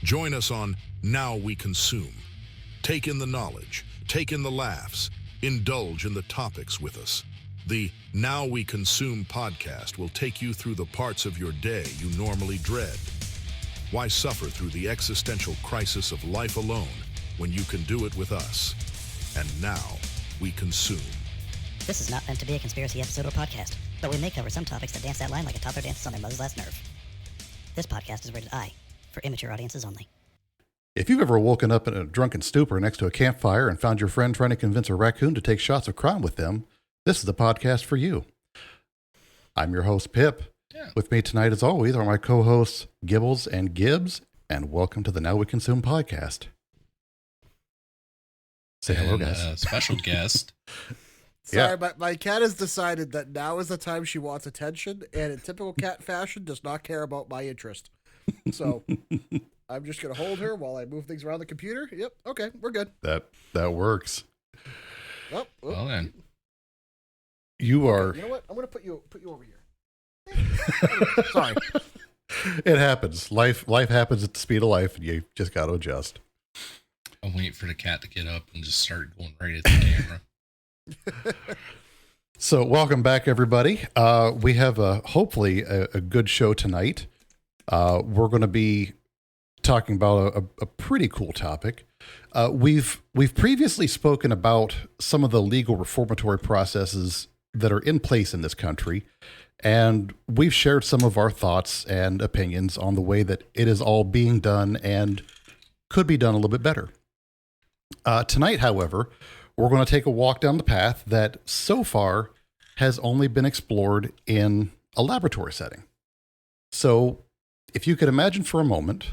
Join us on Now We Consume. Take in the knowledge, take in the laughs, indulge in the topics with us. The Now We Consume podcast will take you through the parts of your day you normally dread. Why suffer through the existential crisis of life alone when you can do it with us? And now we consume. This is not meant to be a conspiracy episode or podcast, but we may cover some topics that dance that line like a toddler dances on their mother's last nerve. This podcast is rated I, for immature audiences only. If you've ever woken up in a drunken stupor next to a campfire and found your friend trying to convince a raccoon to take shots of crime with them, this is the podcast for you. I'm your host, Pip. Yeah. With me tonight, as always, are my co-hosts, Gibbles and Gibbs, and welcome to the Now We Consume podcast. Say hello, guys. Special guest. Sorry, but my cat has decided that now is the time she wants attention, and in typical cat fashion, does not care about my interest. So I'm just going to hold her while I move things around the computer. Yep. Okay. We're good. That works. Oh, well then. You are. You know what? I'm going to put you over here. Sorry. It happens. Life happens at the speed of life, and you just got to adjust. I'm waiting for the cat to get up and just start going right at the camera. So welcome back, everybody. We have hopefully a good show tonight. We're going to be talking about a pretty cool topic. We've previously spoken about some of the legal reformatory processes that are in place in this country, and we've shared some of our thoughts and opinions on the way that it is all being done and could be done a little bit better. Tonight, however, we're going to take a walk down the path that so far has only been explored in a laboratory setting. So if you could imagine for a moment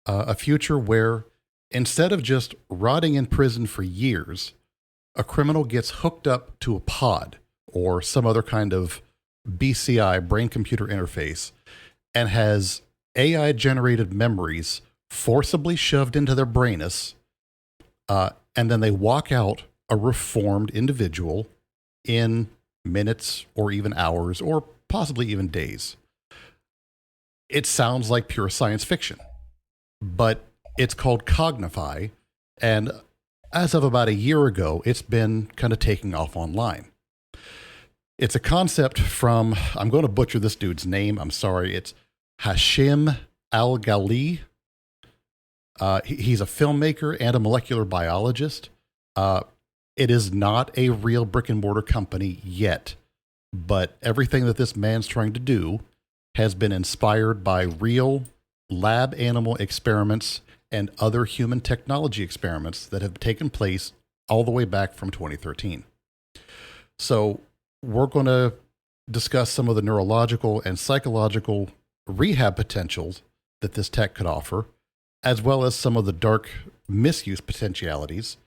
a future where instead of just rotting in prison for years, a criminal gets hooked up to a pod or some other kind of BCI, brain-computer interface, and has AI-generated memories forcibly shoved into their brainus, and then they walk out a reformed individual in minutes or even hours or possibly even days. It sounds like pure science fiction, but it's called Cognify, and as of about a year ago, it's been kind of taking off online. It's a concept from, I'm going to butcher this dude's name, I'm sorry, it's Hashim Al-Ghali. He's a filmmaker and a molecular biologist. It is not a real brick and mortar company yet, but everything that this man's trying to do has been inspired by real lab animal experiments and other human technology experiments that have taken place all the way back from 2013. So we're going to discuss some of the neurological and psychological rehab potentials that this tech could offer, as well as some of the dark misuse potentialities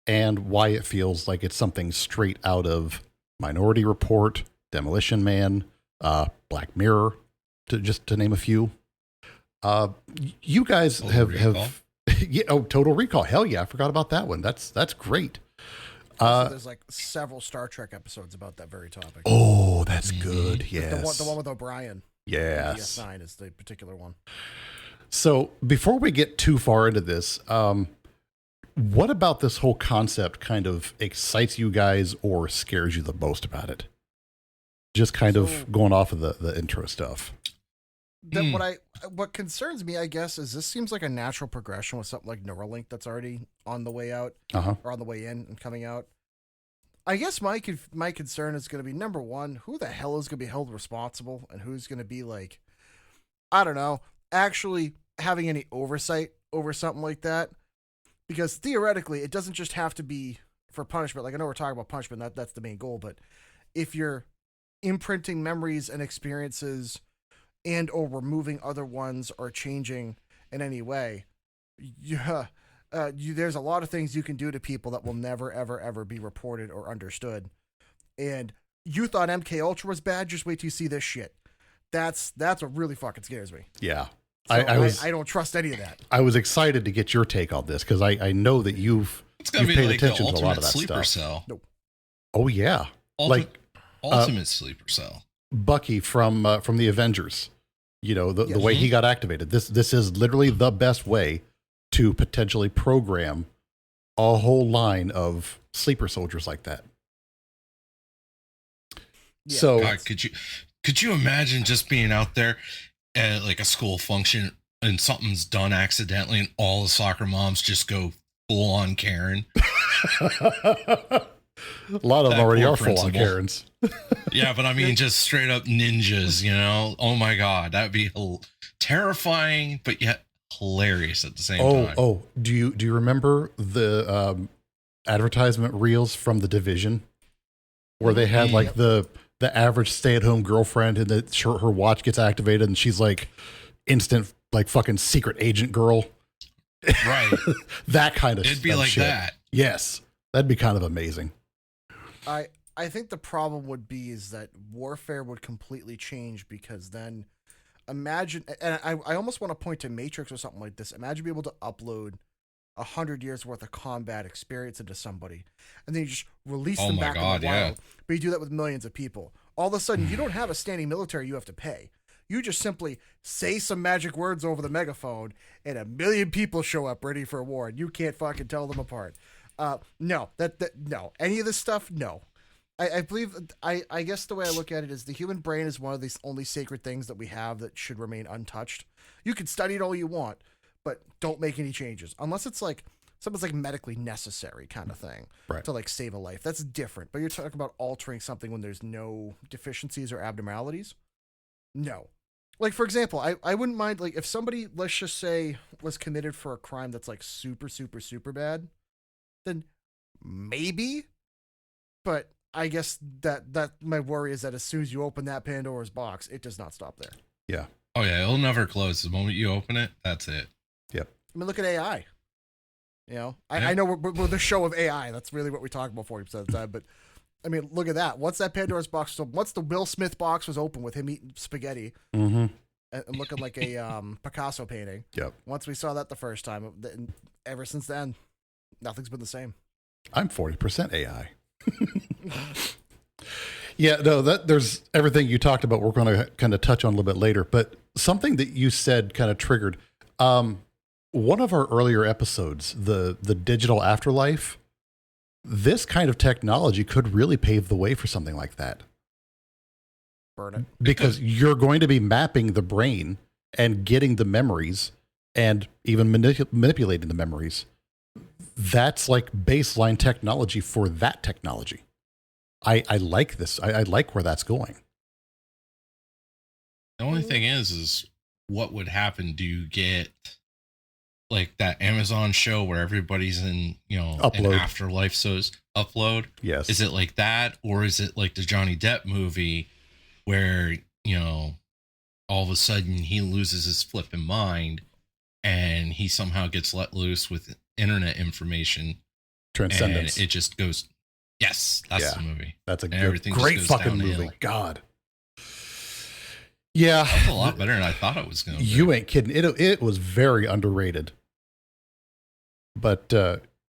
and why it feels like it's something straight out of Minority Report, Demolition Man, Black Mirror, to name a few. You guys have yeah, Total Recall. Hell yeah, I forgot about that one. That's great. So there's like several Star Trek episodes about that very topic. Oh, that's good. Yes. The one with O'Brien. Yes. DS9 is the particular one. So before we get too far into this, what about this whole concept kind of excites you guys or scares you the most about it? Just kind of going off of the intro stuff. What concerns me, I guess, is this seems like a natural progression with something like Neuralink that's already on the way out or on the way in and coming out. I guess my concern is going to be, number one, who the hell is going to be held responsible and who's going to be like, I don't know, actually having any oversight over something like that. Because theoretically, it doesn't just have to be for punishment. Like, I know we're talking about punishment, that's the main goal, but if you're imprinting memories and experiences and or removing other ones or changing in any way, there's a lot of things you can do to people that will never, ever, ever be reported or understood. And you thought MK Ultra was bad, just wait till you see this shit. That's what really fucking scares me. Yeah. So I don't trust any of that. I was excited to get your take on this because I know that you've paid like attention to a lot of that sleeper stuff. Cell. Nope. Oh yeah, Ultimate sleeper cell. Bucky from the Avengers. You know, the way he got activated. This is literally the best way to potentially program a whole line of sleeper soldiers like that. Yeah. So God, could you imagine just being out there at like a school function and something's done accidentally and all the soccer moms just go full on Karen? a lot of them already are full on Karens. Yeah, but I mean, just straight up ninjas, you know? Oh my God, that'd be terrifying, but yet hilarious at the same time. Oh, do you remember the advertisement reels from The Division where they had like the average stay-at-home girlfriend and her watch gets activated and she's like instant like fucking secret agent girl? Right. That kind of It'd be like shit. that. Yes. That'd be kind of amazing. I think the problem would be is that warfare would completely change, because then imagine, and I almost want to point to Matrix or something like this. Imagine being able to upload 100 years worth of combat experience into somebody, and then you just release them back in the wild. But you do that with millions of people. All of a sudden, you don't have a standing military you have to pay. You just simply say some magic words over the megaphone, and 1 million people show up ready for war, and you can't fucking tell them apart. No, no. Any of this stuff, no. I believe, I guess the way I look at it is the human brain is one of these only sacred things that we have that should remain untouched. You can study it all you want, but don't make any changes unless it's like something's like medically necessary kind of thing, right, to like save a life. That's different. But you're talking about altering something when there's no deficiencies or abnormalities. No. Like, for example, I wouldn't mind, like, if somebody, let's just say, was committed for a crime that's like super, super, super bad, then maybe. But I guess that my worry is that as soon as you open that Pandora's box, it does not stop there. Yeah. Oh yeah, it'll never close. The moment you open it, that's it. Yep. I mean, look at AI. You know, I know we're the show of AI. That's really what we talk about 40% of the time. But I mean, look at that. Once that Pandora's box, once the Will Smith box was open with him eating spaghetti and looking like a Picasso painting. Yep. Once we saw that the first time, ever since then, nothing's been the same. I'm 40% AI. Yeah, no, there's everything you talked about. We're going to kind of touch on a little bit later, but something that you said kind of triggered one of our earlier episodes, the digital afterlife. This kind of technology could really pave the way for something like that. Burn it. Because you're going to be mapping the brain and getting the memories and even manipulating the memories. That's like baseline technology for that technology. I like this. I like where that's going. The only thing is what would happen? Do you get like that Amazon show where everybody's in, you know, Upload. an afterlife? So it's Upload. Yes. Is it like that? Or is it like the Johnny Depp movie where, you know, all of a sudden he loses his flipping mind and he somehow gets let loose with internet information? Transcendence. And it just goes, yes, that's the movie. That's a great fucking movie. God. Yeah. That's a lot better than I thought it was going to be. You ain't kidding. It was very underrated. But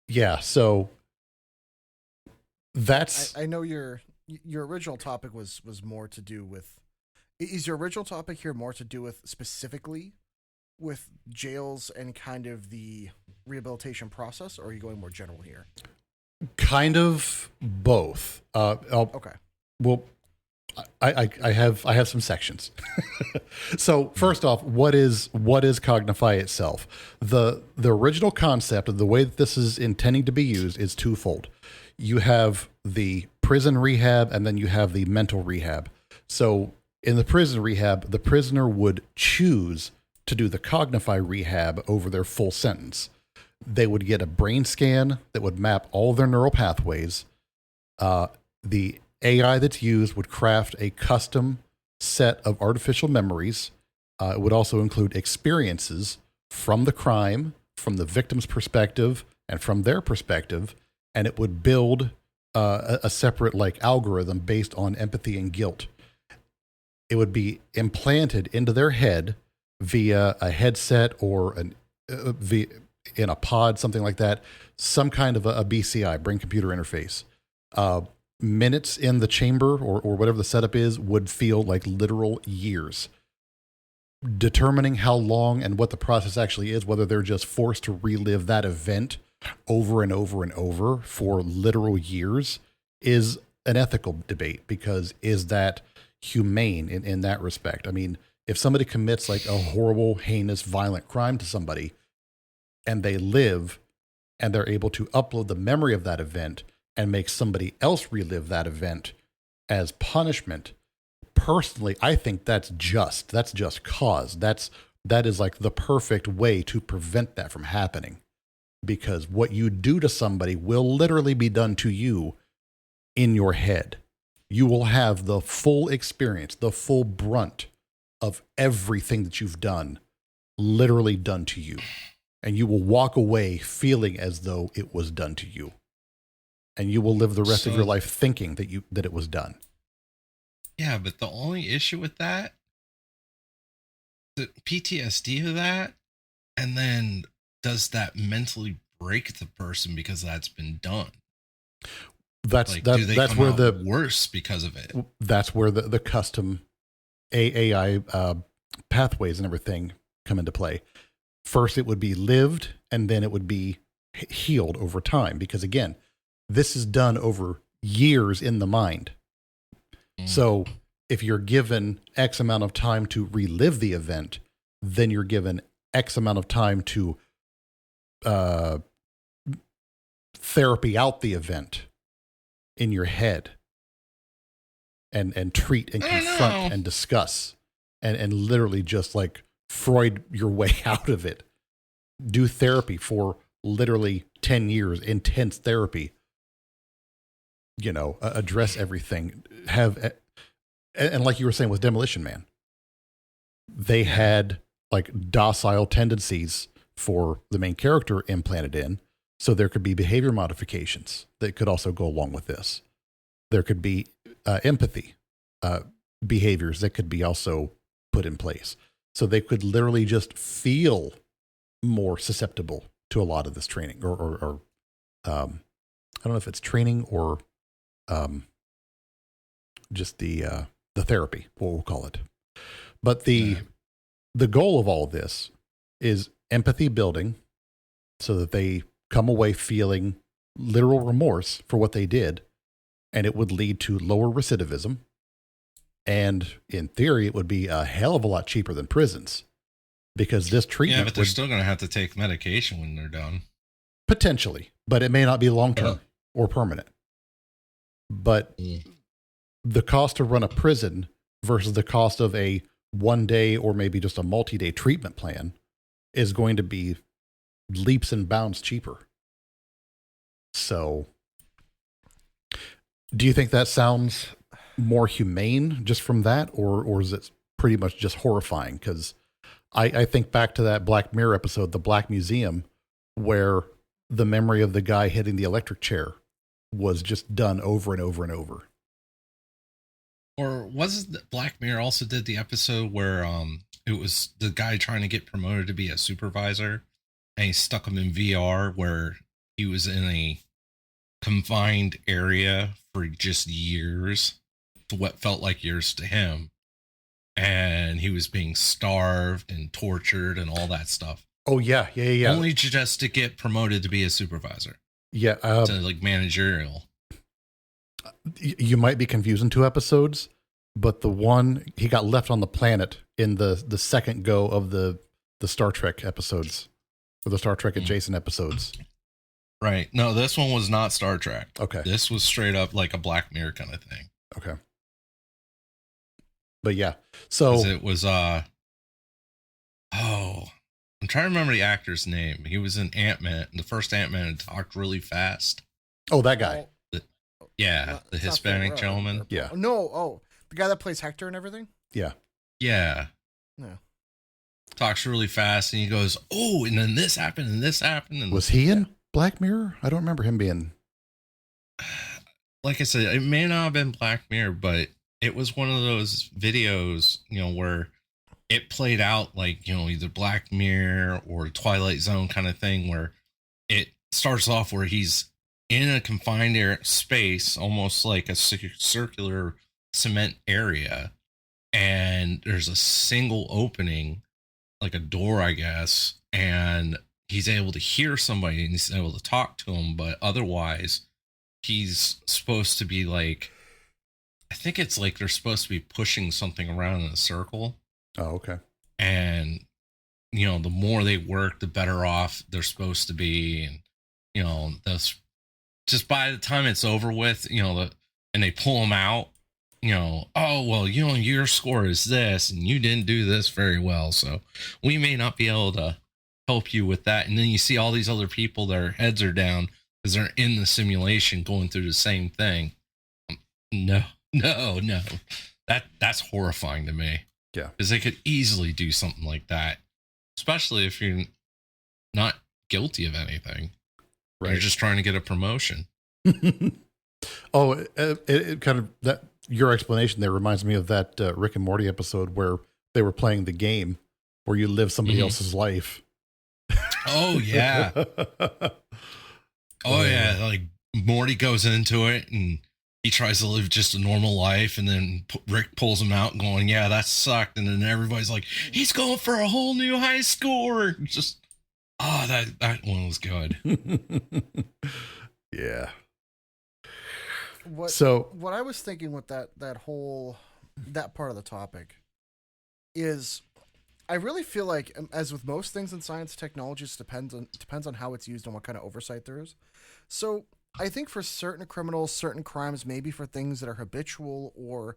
yeah, so that's... I know your original topic was more to do with... Is your original topic here more to do with specifically with jails and kind of the rehabilitation process, or are you going more general here? Kind of both. Okay. Well, I have some sections. So first off, what is Cognify itself? The original concept of the way that this is intending to be used is twofold. You have the prison rehab and then you have the mental rehab. So in the prison rehab, the prisoner would choose to do the Cognify rehab over their full sentence. They would get a brain scan that would map all their neural pathways. The AI that's used would craft a custom set of artificial memories. It would also include experiences from the crime, from the victim's perspective, and from their perspective. And it would build a separate like algorithm based on empathy and guilt. It would be implanted into their head via a headset or in a pod, something like that, some kind of a BCI, brain computer interface. Minutes in the chamber or whatever the setup is would feel like literal years. determining how long and what the process actually is, whether they're just forced to relive that event over and over and over for literal years, is an ethical debate, because is that humane in that respect? I mean, if somebody commits like a horrible, heinous, violent crime to somebody and they live and they're able to upload the memory of that event and make somebody else relive that event as punishment, personally, I think that's just cause. That is like the perfect way to prevent that from happening, because what you do to somebody will literally be done to you in your head. You will have the full experience, the full brunt of everything that you've done, literally done to you. And you will walk away feeling as though it was done to you. And you will live the rest of your life thinking that it was done. Yeah, but the only issue with that, the PTSD of that, and then does that mentally break the person because that's been done? That's where the worse because of it. That's where the custom AI pathways and everything come into play. First, it would be lived, and then it would be healed over time. Because again, this is done over years in the mind. So if you're given X amount of time to relive the event, then you're given X amount of time to therapy out the event in your head and treat and confront and discuss and literally just like Freud your way out of it. Do therapy for literally 10 years, intense therapy. You know, address everything. And like you were saying with Demolition Man, they had like docile tendencies for the main character implanted in, so there could be behavior modifications that could also go along with this. There could be empathy behaviors that could be also put in place, so they could literally just feel more susceptible to a lot of this training, or I don't know if it's training or just the therapy, what we'll call it. But the goal of all of this is empathy building, so that they come away feeling literal remorse for what they did, and it would lead to lower recidivism. And in theory, it would be a hell of a lot cheaper than prisons, because this treatment. Yeah, but they're still going to have to take medication when they're done. Potentially, but it may not be long term or permanent. But the cost to run a prison versus the cost of a 1 day or maybe just a multi-day treatment plan is going to be leaps and bounds cheaper. So do you think that sounds more humane just from that, or is it pretty much just horrifying? Because I think back to that Black Mirror episode, The Black Museum, where the memory of the guy hitting the electric chair was just done over and over and over. Or was it that Black Mirror also did the episode where it was the guy trying to get promoted to be a supervisor, and he stuck him in VR where he was in a confined area for just years, to what felt like years to him, and he was being starved and tortured and all that stuff. Oh yeah. Only just to get promoted to be a supervisor. Yeah, to like managerial. You might be confusing two episodes, but the one, he got left on the planet in the second go of the Star Trek episodes, or the Star Trek adjacent episodes. Right. No, this one was not Star Trek. Okay. This was straight up like a Black Mirror kind of thing. Okay. But yeah, so it was I'm trying to remember the actor's name. He was in Ant-Man, the first Ant-Man, and talked really fast. Oh, that guy. The Hispanic gentleman. Yeah. No, the guy that plays Hector and everything? Yeah. Yeah. No. Talks really fast, and he goes, "Oh, and then this happened, and this happened." And was he in Black Mirror? I don't remember him being. Like I said, it may not have been Black Mirror, but it was one of those videos, where it played out like, either Black Mirror or Twilight Zone kind of thing, where it starts off where he's in a confined space, almost like a circular cement area, and and there's a single opening, like a door, I guess, and he's able to hear somebody and he's able to talk to him, but otherwise he's supposed to be like, I think it's like they're supposed to be pushing something around in a circle. Oh, okay. And, you know, the more they work, the better off they're supposed to be. And, you know, that's just by the time it's over with, you know, and they pull them out, you know, oh, well, you know, your score is this and you didn't do this very well. So we may not be able to help you with that. And then you see all these other people, their heads are down because they're in the simulation going through the same thing. No. That's horrifying to me. Yeah. Because they could easily do something like that, especially if you're not guilty of anything. Right. You're just trying to get a promotion. Oh, it kind of, that your explanation there reminds me of that Rick and Morty episode where they were playing the game where you live somebody else's life. Oh, yeah. Oh, yeah. Like Morty goes into it and he tries to live just a normal life, and then Rick pulls him out going, yeah, that sucked. And then everybody's like, he's going for a whole new high score. Just, that one was good. Yeah. What I was thinking with that part of the topic is, I really feel like, as with most things in science, technology just depends on how it's used and what kind of oversight there is. So I think for certain criminals, certain crimes, maybe for things that are habitual, or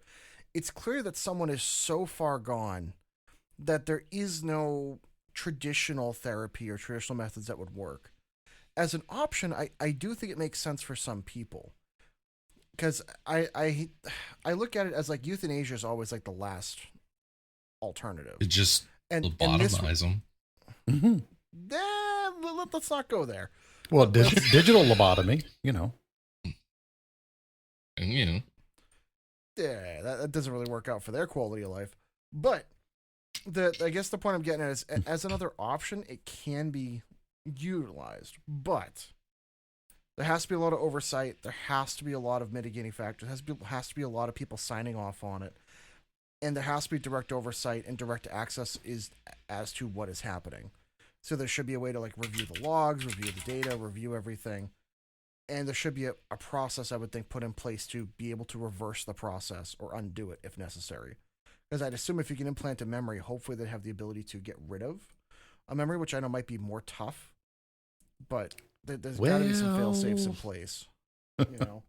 it's clear that someone is so far gone that there is no traditional therapy or traditional methods that would work. As an option, I do think it makes sense for some people. Because I look at it as like euthanasia is always like the last alternative. It just lobotomize them. Mm-hmm. Let's not go there. Well, digital lobotomy, you know. And, you know. Yeah, that doesn't really work out for their quality of life. But I guess the point I'm getting at is, as another option, it can be utilized. But there has to be a lot of oversight. There has to be a lot of mitigating factors. There has to be a lot of people signing off on it. And there has to be direct oversight and direct access as to what is happening. So there should be a way to like review the logs, review the data, review everything. And there should be a process, I would think, put in place to be able to reverse the process or undo it if necessary. Because I'd assume if you can implant a memory, hopefully they'd have the ability to get rid of a memory, which I know might be more tough. But there's got to be some fail-safes in place, you know?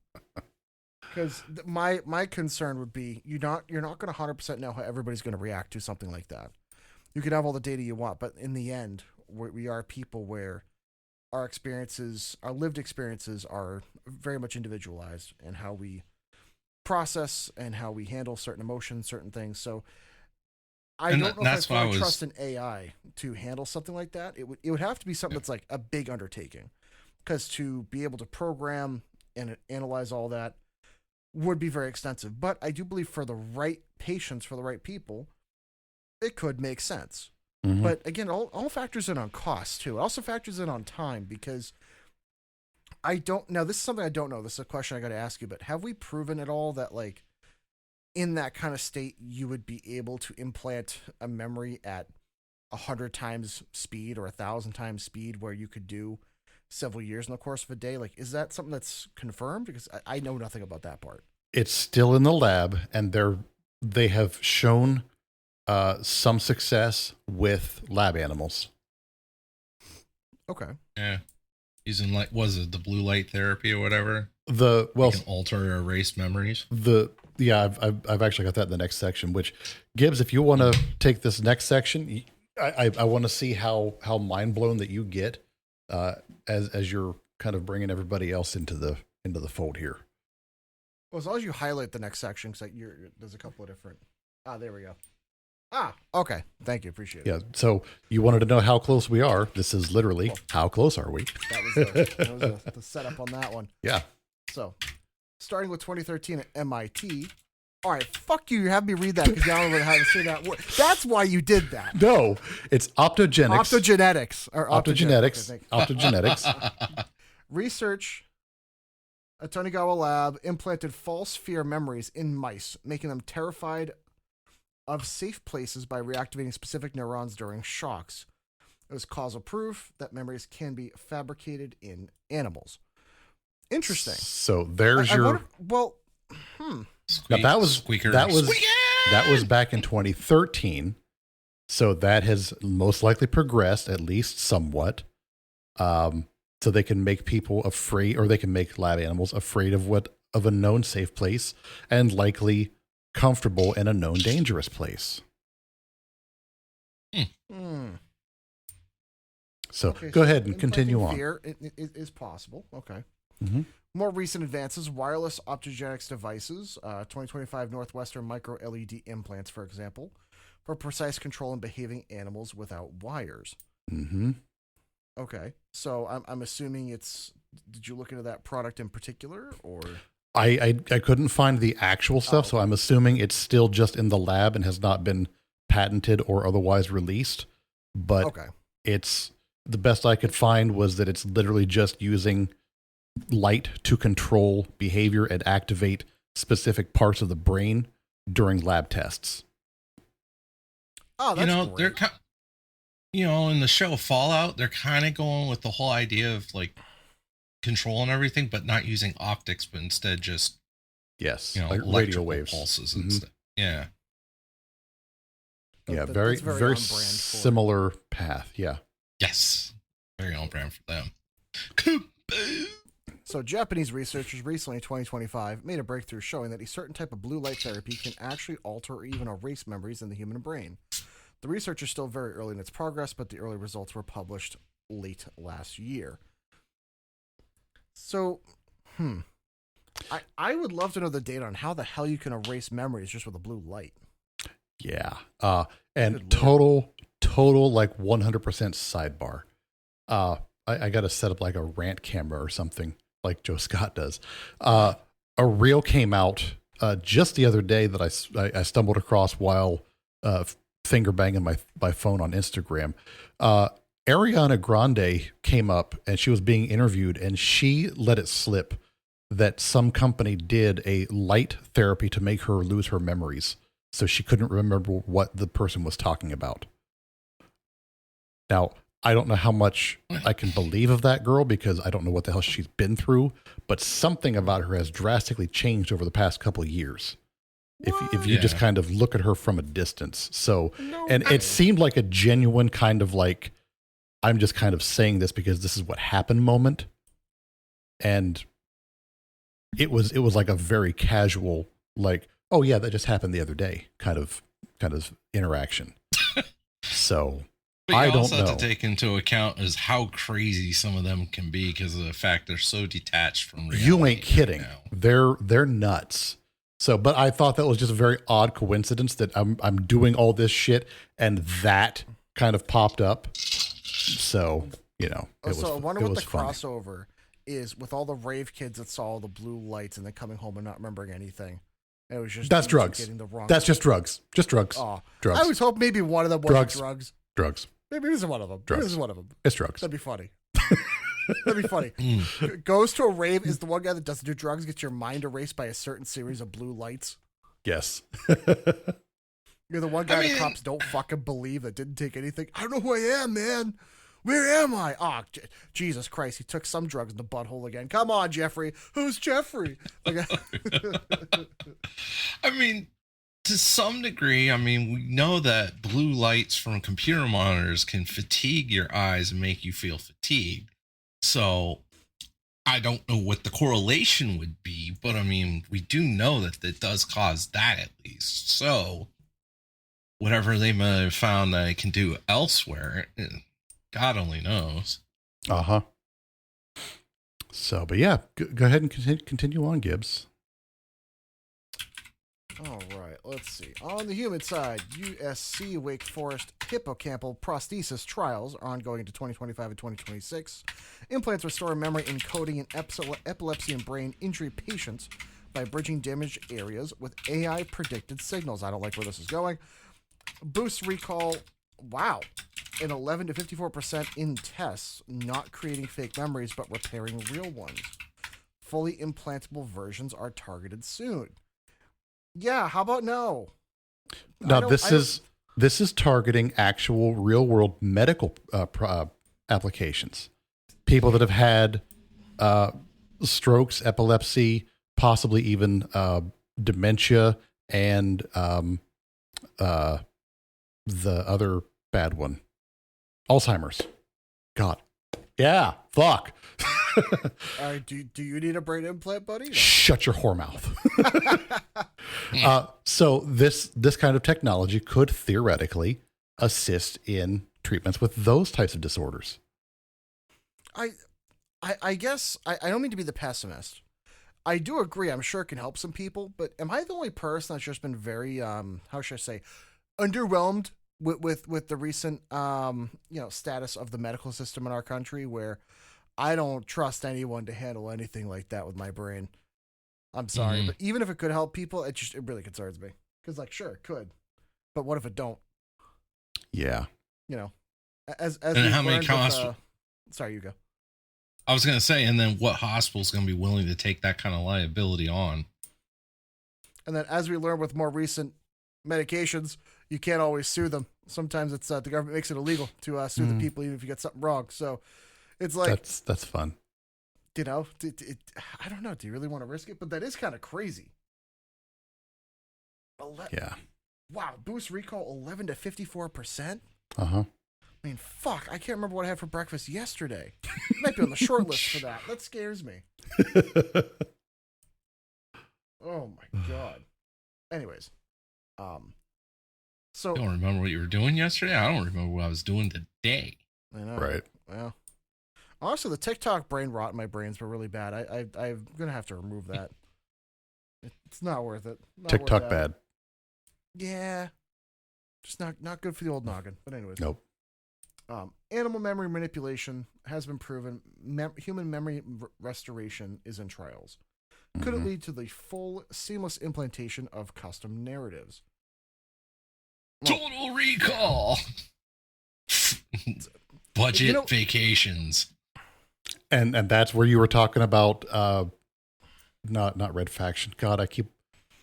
Because my concern would be you're not going to 100% know how everybody's going to react to something like that. You can have all the data you want, but in the end, we are people where our experiences, our lived experiences, are very much individualized in how we process and how we handle certain emotions, certain things. So I don't know if I trust an AI to handle something like that. It would have to be something that's like a big undertaking, because to be able to program and analyze all that would be very extensive. But I do believe for the right patients, for the right people, it could make sense. Mm-hmm. But again, all factors in on cost too. It also factors in on time, because now this is something I don't know. This is a question I got to ask you, but have we proven at all that like in that kind of state, you would be able to implant a memory at 100 times speed or 1,000 times speed, where you could do several years in the course of a day? Like, is that something that's confirmed? Because I know nothing about that part. It's still in the lab, and they have shown some success with lab animals. Okay. Yeah. Using the blue light therapy or whatever? You can alter or erase memories. I've actually got that in the next section, which Gibbs, if you want to take this next section, I want to see how mind blown that you get as you're kind of bringing everybody else into the fold here. Well, as long as you highlight the next section, because there's a couple of different. There we go. Okay. Thank you. Appreciate it. Yeah. So you wanted to know how close we are. This is literally how close are we? That was the setup on that one. Yeah. So, starting with 2013 at MIT. All right, fuck you. You have me read that because you don't know how to say that word. That's why you did that. No, it's optogenetics. Optogenetics. Research at Tonigawa lab implanted false fear memories in mice, making them terrified of safe places by reactivating specific neurons during shocks. It was causal proof that memories can be fabricated in animals. Interesting. So there's your. Squeak, now squeaker, that was back in 2013. So that has most likely progressed at least somewhat. So they can make people afraid, or they can make lab animals afraid of a known safe place and likely comfortable in a known dangerous place. So go ahead and continue on. Fear is possible. Okay. Mm-hmm. More recent advances, wireless optogenics devices, 2025 Northwestern micro LED implants, for example, for precise control in behaving animals without wires. Mm-hmm. Okay. So I'm assuming did you look into that product in particular, or? I couldn't find the actual stuff, so I'm assuming it's still just in the lab and has not been patented or otherwise released. But it's the best I could find was that it's literally just using light to control behavior and activate specific parts of the brain during lab tests. Oh, that's great. They're in the show Fallout, they're kind of going with the whole idea of like control and everything, but not using optics, but instead just like radio waves, pulses and stuff. Yeah. Yeah, very similar path. Yeah. Yes. Very on brand for them. So Japanese researchers recently in 2025 made a breakthrough showing that a certain type of blue light therapy can actually alter or even erase memories in the human brain. The research is still very early in its progress, but the early results were published late last year. So, I would love to know the data on how the hell you can erase memories just with a blue light. Yeah. And total like 100% sidebar. I got to set up like a rant camera or something like Joe Scott does. A reel came out just the other day that I stumbled across while finger banging my phone on Instagram. Ariana Grande came up and she was being interviewed, and she let it slip that some company did a light therapy to make her lose her memories, so she couldn't remember what the person was talking about. Now, I don't know how much I can believe of that girl because I don't know what the hell she's been through, but something about her has drastically changed over the past couple of years. If you just kind of look at her from a distance. So, it seemed like a genuine kind of like, I'm just kind of saying this because this is what happened moment. And it was like a very casual, like, oh yeah, that just happened the other day kind of interaction. So but I don't also know. Have to take into account is how crazy some of them can be because of the fact they're so detached from reality. You ain't kidding. Right They're nuts. So, but I thought that was just a very odd coincidence that I'm doing all this shit and that kind of popped up. So, it was. So I wonder what the funny. crossover is with all the rave kids that saw all the blue lights and then coming home and not remembering anything. And it was just that's drugs. Getting the wrong. That's just drugs. Just drugs. Oh, drugs. I was hoping maybe one of them was drugs. Drugs. Maybe this is one of them. Drugs. This is one of them. It's drugs. That'd be funny. That'd be funny. Goes to a rave, is the one guy that doesn't do drugs, gets your mind erased by a certain series of blue lights. Yes. You're the one guy the cops don't fucking believe that didn't take anything. I don't know who I am, man. Where am I? Oh, Jesus Christ. He took some drugs in the butthole again. Come on, Jeffrey. Who's Jeffrey? I mean, to some degree, we know that blue lights from computer monitors can fatigue your eyes and make you feel fatigued. So I don't know what the correlation would be, but we do know that it does cause that at least. So whatever they might have found that it can do elsewhere, God only knows. Uh-huh. So, but yeah, go ahead and continue on, Gibbs. All right, let's see. On the human side, USC Wake Forest hippocampal prosthesis trials are ongoing into 2025 and 2026. Implants restore memory encoding in epilepsy and brain injury patients by bridging damaged areas with AI predicted signals. I don't like where this is going. Boosts recall, wow, in 11 to 54% in tests, not creating fake memories but repairing real ones. Fully implantable versions are targeted soon. Yeah, how about no? Now, this is targeting actual real world medical applications. People that have had strokes, epilepsy, possibly even dementia, and the other bad one, Alzheimer's. God. Yeah. Fuck. Do you need a brain implant, buddy? No. Shut your whore mouth. So this kind of technology could theoretically assist in treatments with those types of disorders. I guess I don't mean to be the pessimist. I do agree. I'm sure it can help some people, but am I the only person that's just been very how should I say, underwhelmed with the recent status of the medical system in our country, where I don't trust anyone to handle anything like that with my brain. I'm sorry, but even if it could help people, it really concerns me. Because sure, it could, but what if it don't? Yeah. As and how many hospitals? Sorry, you go. I was going to say, and then what hospital's going to be willing to take that kind of liability on? And then, as we learn with more recent medications, you can't always sue them. Sometimes it's the government makes it illegal to sue the people, even if you get something wrong. So it's like that's fun. I don't know. Do you really want to risk it? But that is kind of crazy. Yeah. Wow. Boost recall 11 to 54%. Uh-huh. I mean, fuck. I can't remember what I had for breakfast yesterday. Might be on the short list for that. That scares me. Oh my God. Anyways, so I don't remember what you were doing yesterday. I don't remember what I was doing today. I know. Right. Well, honestly, the TikTok brain rot in my brain's been really bad. I'm gonna have to remove that. It's not worth it. TikTok bad. Yeah. Just not good for the old noggin. But anyways. Nope. Animal memory manipulation has been proven. Human memory restoration is in trials. Could it lead to the full, seamless implantation of custom narratives? Well, Total Recall. Budget vacations. And that's where you were talking about not Red Faction. God, I keep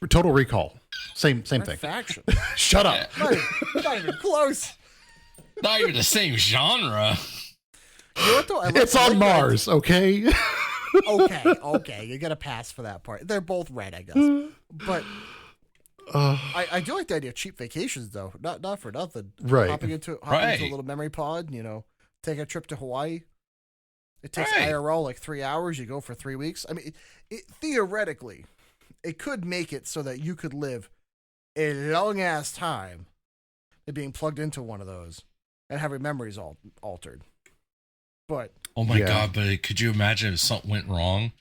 Total Recall. Same thing. Faction. Shut up. Not even close. Not even the same genre. You know what, though? It's on Mars, okay? Okay. You get a pass for that part. They're both red, I guess. But I do like the idea of cheap vacations, though. Not for nothing. Right. Hopping into a little memory pod, taking a trip to Hawaii. It takes IRL like 3 hours. You go for 3 weeks. I mean, theoretically, it could make it so that you could live a long-ass time being plugged into one of those and having memories altered. But oh my God, but could you imagine if something went wrong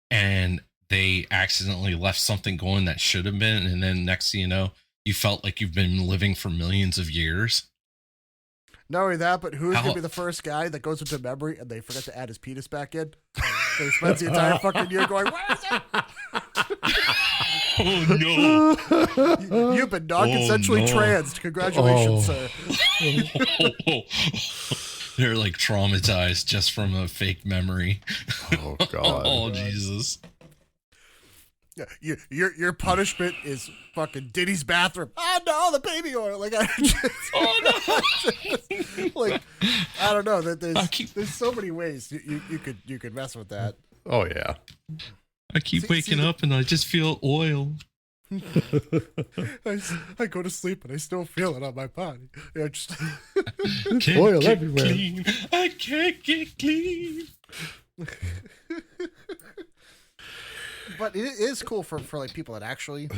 and they accidentally left something going that should have been, and then next thing you know, you felt like you've been living for millions of years? Not only that, but who's going to be the first guy that goes into memory and they forget to add his penis back in? So he spends the entire fucking year going, where is it? Oh no! You've been non-consensually transed. Congratulations, sir. They're like traumatized just from a fake memory. Oh God! Oh Jesus! Yeah, your punishment is fucking Diddy's bathroom. Oh no, the baby oil. Like, I don't know. There's so many ways you could mess with that. Oh yeah. I keep waking up and I just feel oil. I go to sleep and I still feel it on my body. Just oil everywhere. Clean. I can't get clean. But it is cool for like people that actually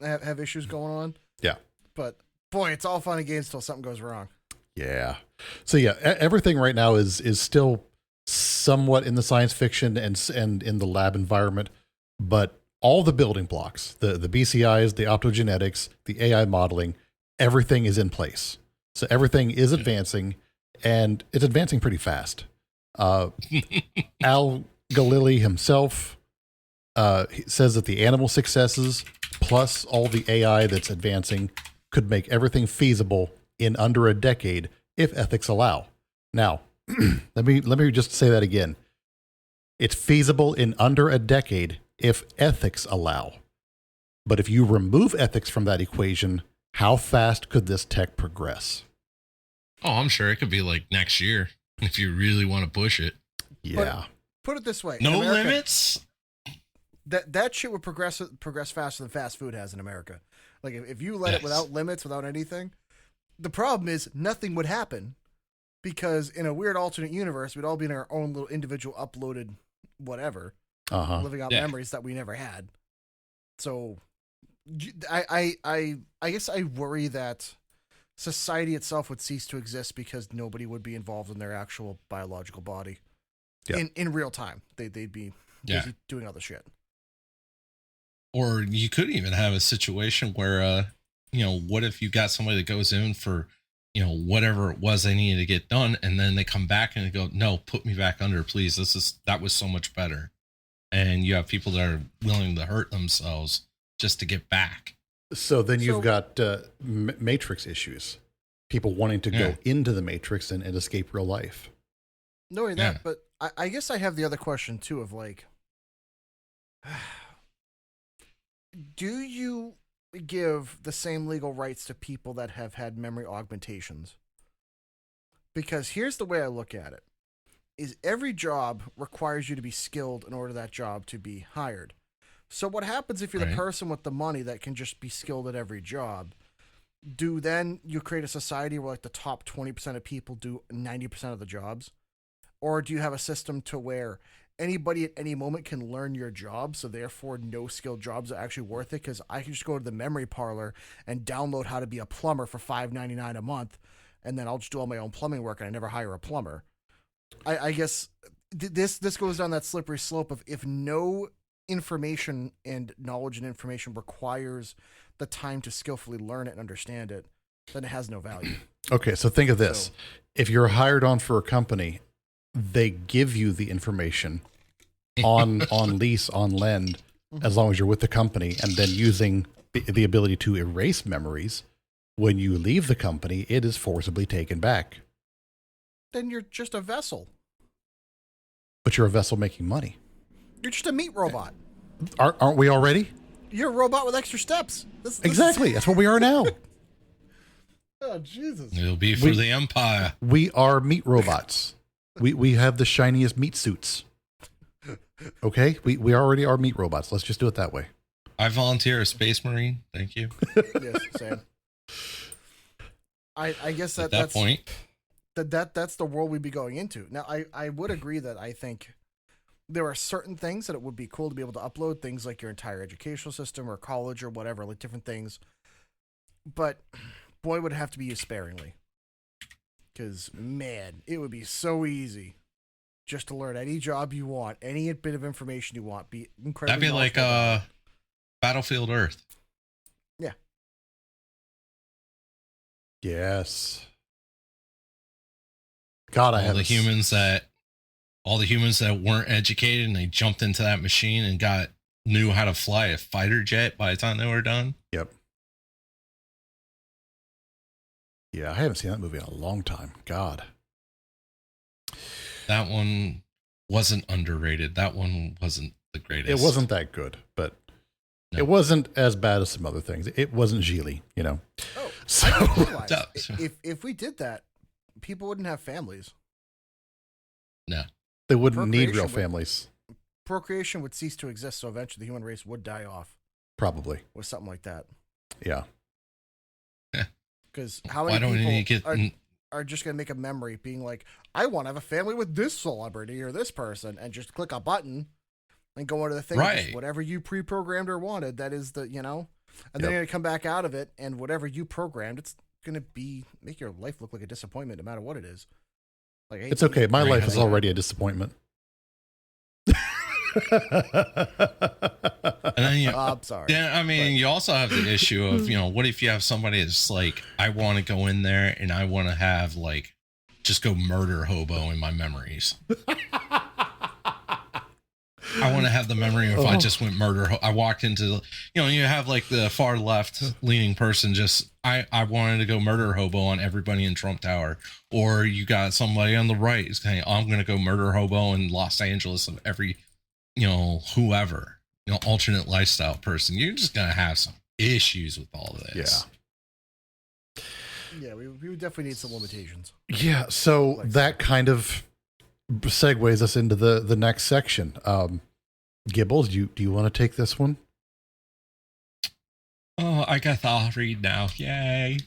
have issues going on. Yeah. But boy, it's all fun and games until something goes wrong. Yeah. So yeah, everything right now is still somewhat in the science fiction and in the lab environment, but all the building blocks, the BCIs, the optogenetics, the AI modeling, everything is in place. So everything is advancing, and it's advancing pretty fast. Al Galili himself he says that the animal successes plus all the AI that's advancing could make everything feasible in under a decade if ethics allow. Now, let me just say that again. It's feasible in under a decade if ethics allow. But if you remove ethics from that equation, How fast could this tech progress? Oh, I'm sure it could be like next year if you really want to push it. Yeah. Put it this way. No in America, limits? That shit would progress faster than fast food has in America. Like if you let it without limits, without anything, the problem is nothing would happen because in a weird alternate universe, we'd all be in our own little individual uploaded whatever, living out memories that we never had. So I guess I worry that society itself would cease to exist because nobody would be involved in their actual biological body in real time. They'd be busy doing other shit. Or you could even have a situation where, what if you got somebody that goes in for, whatever it was they needed to get done, and then they come back and they go, no, put me back under, please. That was so much better. And you have people that are willing to hurt themselves just to get back. So then you've got Matrix issues. People wanting to go into the Matrix and escape real life. No, only that, but I guess I have the other question too of like, do you give the same legal rights to people that have had memory augmentations? Because here's the way I look at it, is every job requires you to be skilled in order for that job to be hired. So what happens if you're the person with the money that can just be skilled at every job? Do then you create a society where like the top 20% of people do 90% of the jobs? Or do you have a system to where anybody at any moment can learn your job, so therefore no skilled jobs are actually worth it? Because I can just go to the memory parlor and download how to be a plumber for $5.99 a month, and then I'll just do all my own plumbing work and I never hire a plumber. I guess this goes down that slippery slope of if no information and knowledge and information requires the time to skillfully learn it and understand it, then it has no value. Okay, so think of this. If you're hired on for a company, they give you the information on lease, on lend, as long as you're with the company, and then using the ability to erase memories. When you leave the company, it is forcibly taken back. Then you're just a vessel. But you're a vessel making money. You're just a meat robot. Aren't we already? You're a robot with extra steps. Exactly. That's what we are now. Oh, Jesus. It'll be for the Empire. We are meat robots. We have the shiniest meat suits. Okay? We already are meat robots. Let's just do it that way. I volunteer as Space Marine. Thank you. Yes, same. I guess At that point. That's the world we'd be going into. Now, I would agree that I think there are certain things that it would be cool to be able to upload, things like your entire educational system or college or whatever, like different things. But boy, would it have to be used sparingly. Because, man, it would be so easy just to learn any job you want, any bit of information you want, be incredibly. That'd be like Battlefield Earth. Yeah. Yes. God, all the humans that weren't educated and they jumped into that machine and knew how to fly a fighter jet by the time they were done. Yep. Yeah, I haven't seen that movie in a long time. God. That one wasn't underrated. That one wasn't the greatest. It wasn't that good, but it wasn't as bad as some other things. It wasn't Geely, Oh, so if we did that, people wouldn't have families. No. They wouldn't need real families. Procreation would cease to exist, so eventually the human race would die off. Probably. With something like that. Yeah. Because how many people are just going to make a memory being like, I want to have a family with this celebrity or this person, and just click a button and go into the thing. Right. Whatever you pre-programmed or wanted, that is the, and then you're going to come back out of it, and whatever you programmed, it's going to make your life look like a disappointment no matter what it is. Like, it's okay. My life is already a disappointment. And then I'm sorry. Yeah, I mean, you also have the issue of, what if you have somebody that's like, I want to go in there and I want to have just go murder hobo in my memories. I want to have the memory of I just went murder. I walked into, you have the far left leaning person. I wanted to go murder hobo on everybody in Trump Tower. Or you got somebody on the right saying, I'm going to go murder hobo in Los Angeles of every, whoever, alternate lifestyle person. You're just going to have some issues with all of this. Yeah. Yeah, we would definitely need some limitations. Yeah, so Like that kind of segues us into the next section. Gibbles, do you want to take this one? Oh, I got the read now. Yay.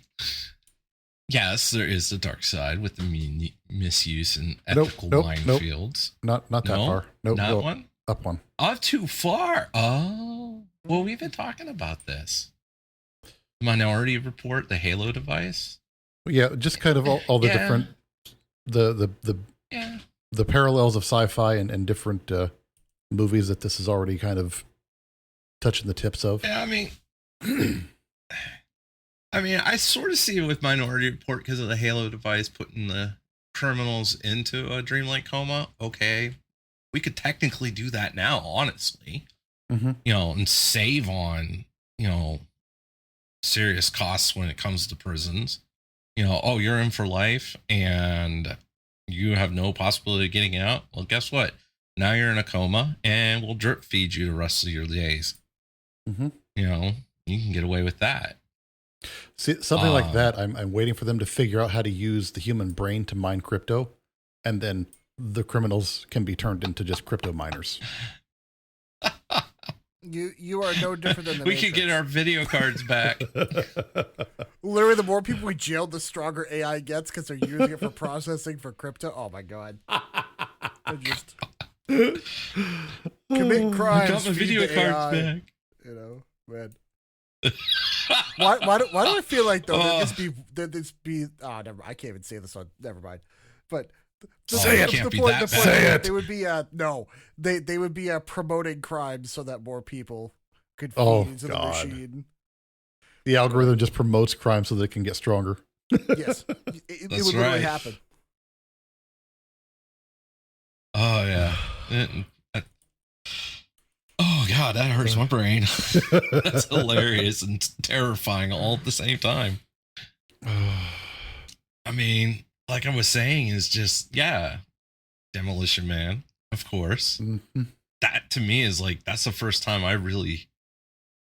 Yes, there is the dark side with the misuse and ethical minefields. Not that far. Nope. Not one? Up one. Oh, too far. Oh. Well, we've been talking about this. Minority Report, the Halo device. Yeah, just kind of all the different the parallels of sci-fi and different movies that this is already kind of touching the tips of. Yeah, I mean, I sort of see it with Minority Report because of the Halo device putting the criminals into a dreamlike coma. Okay, we could technically do that now, honestly. Mm-hmm. And save on, serious costs when it comes to prisons. You're in for life and you have no possibility of getting out. Well, guess what? Now you're in a coma and we'll drip feed you the rest of your days. Mm-hmm. You can get away with that. See, something like that, I'm waiting for them to figure out how to use the human brain to mine crypto, and then the criminals can be turned into just crypto miners. You are no different than the we Matrix. could get our video cards back. Literally, the more people we jail, the stronger AI gets because they're using it for processing for crypto. Oh my god! They're just commit crimes. Got my video cards back. Man. Why do I feel like though that this be never, I can't even say this on, never mind. But say it. Say it. They would be they would be promoting crimes so that more people could feed into the machine. The algorithm just promotes crime so that it can get stronger. Yes, it would literally happen. Oh yeah. Oh god, that hurts my brain. That's hilarious and terrifying all at the same time. I mean, like I was saying, is just Demolition Man, of course. Mm-hmm. That to me is like that's the first time I really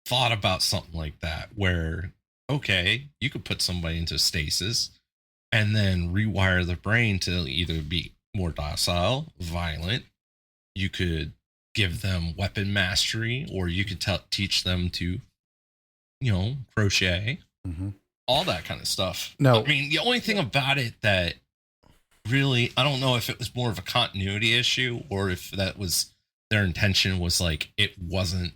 thought about something like that, where okay, you could put somebody into stasis and then rewire the brain to either be more docile, violent. You could give them weapon mastery, or you could teach them to, crochet, all that kind of stuff. No, I mean, the only thing about it that really, I don't know if it was more of a continuity issue or if that was their intention was like, it wasn't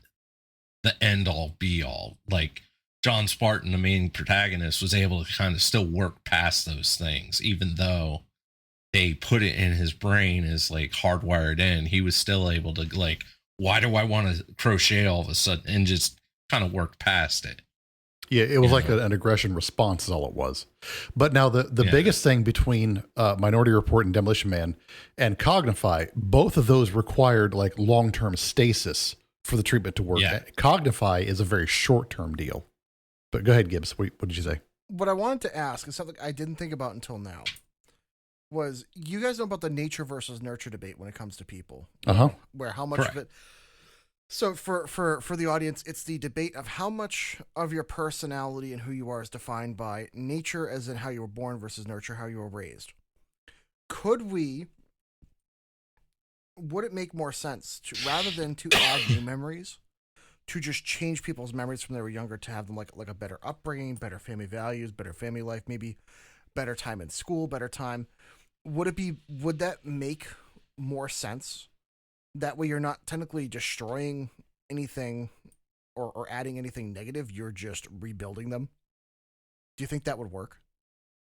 the end all be all. Like John Spartan, the main protagonist, was able to kind of still work past those things, even though they put it in his brain as like hardwired in. He was still able to like, why do I want to crochet all of a sudden, and just kind of work past it. Yeah, it was like an aggression response is all it was. But now the biggest thing between Minority Report and Demolition Man and Cognify, both of those required like long-term stasis for the treatment to work. Yeah. Cognify is a very short-term deal. But go ahead, Gibbs. What did you say? What I wanted to ask is something I didn't think about until now. Was you guys know about the nature versus nurture debate when it comes to people? Where how much of it? So for the audience, it's the debate of how much of your personality and who you are is defined by nature, as in how you were born, versus nurture, how you were raised. Would it make more sense to, rather than to add new memories, to just change people's memories from they were younger to have them like a better upbringing, better family values, better family life, maybe better time in school, better time? Would that make more sense? That way you're not technically destroying anything or adding anything negative, you're just rebuilding them. Do you think that would work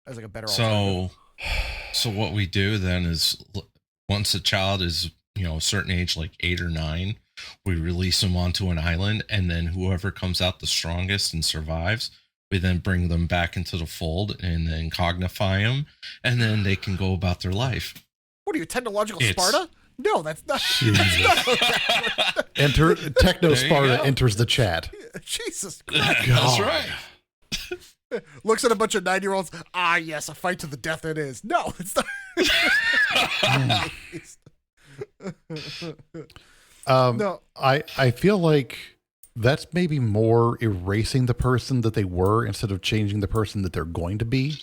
as like a better alternative? So what we do then is once a child is, a certain age, like 8 or 9, we release them onto an island, and then whoever comes out the strongest and survives, we then bring them back into the fold and then cognify them, and then they can go about their life. What are you, technological Sparta? No, that's not. Enter Techno Sparta enters the chat. Jesus Christ. That's right. Looks at a bunch of 9-year-olds. Ah, yes, a fight to the death it is. No, it's not. No, I feel like that's maybe more erasing the person that they were instead of changing the person that they're going to be.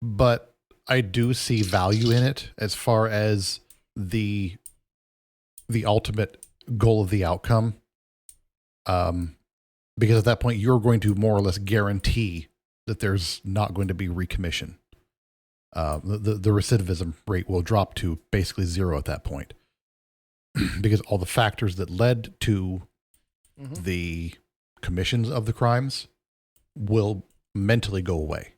But I do see value in it as far as the ultimate goal of the outcome. Because at that point, you're going to more or less guarantee that there's not going to be recommission. The recidivism rate will drop to basically zero at that point. Because all the factors that led to the commissions of the crimes will mentally go away.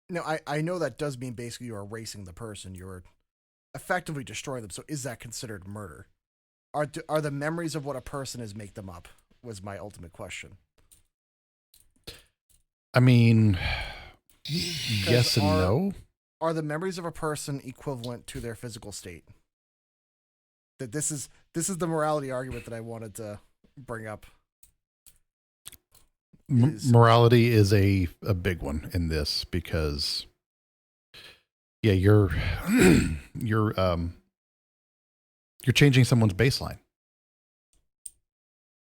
Now, I know that does mean basically you're erasing the person. You're effectively destroying them. So is that considered murder? Are the memories of what a person is make them up? Was my ultimate question. I mean, yes and no. Are the memories of a person equivalent to their physical state? That this is the morality argument that I wanted to bring up. Morality is a big one in this because, yeah, you're changing someone's baseline.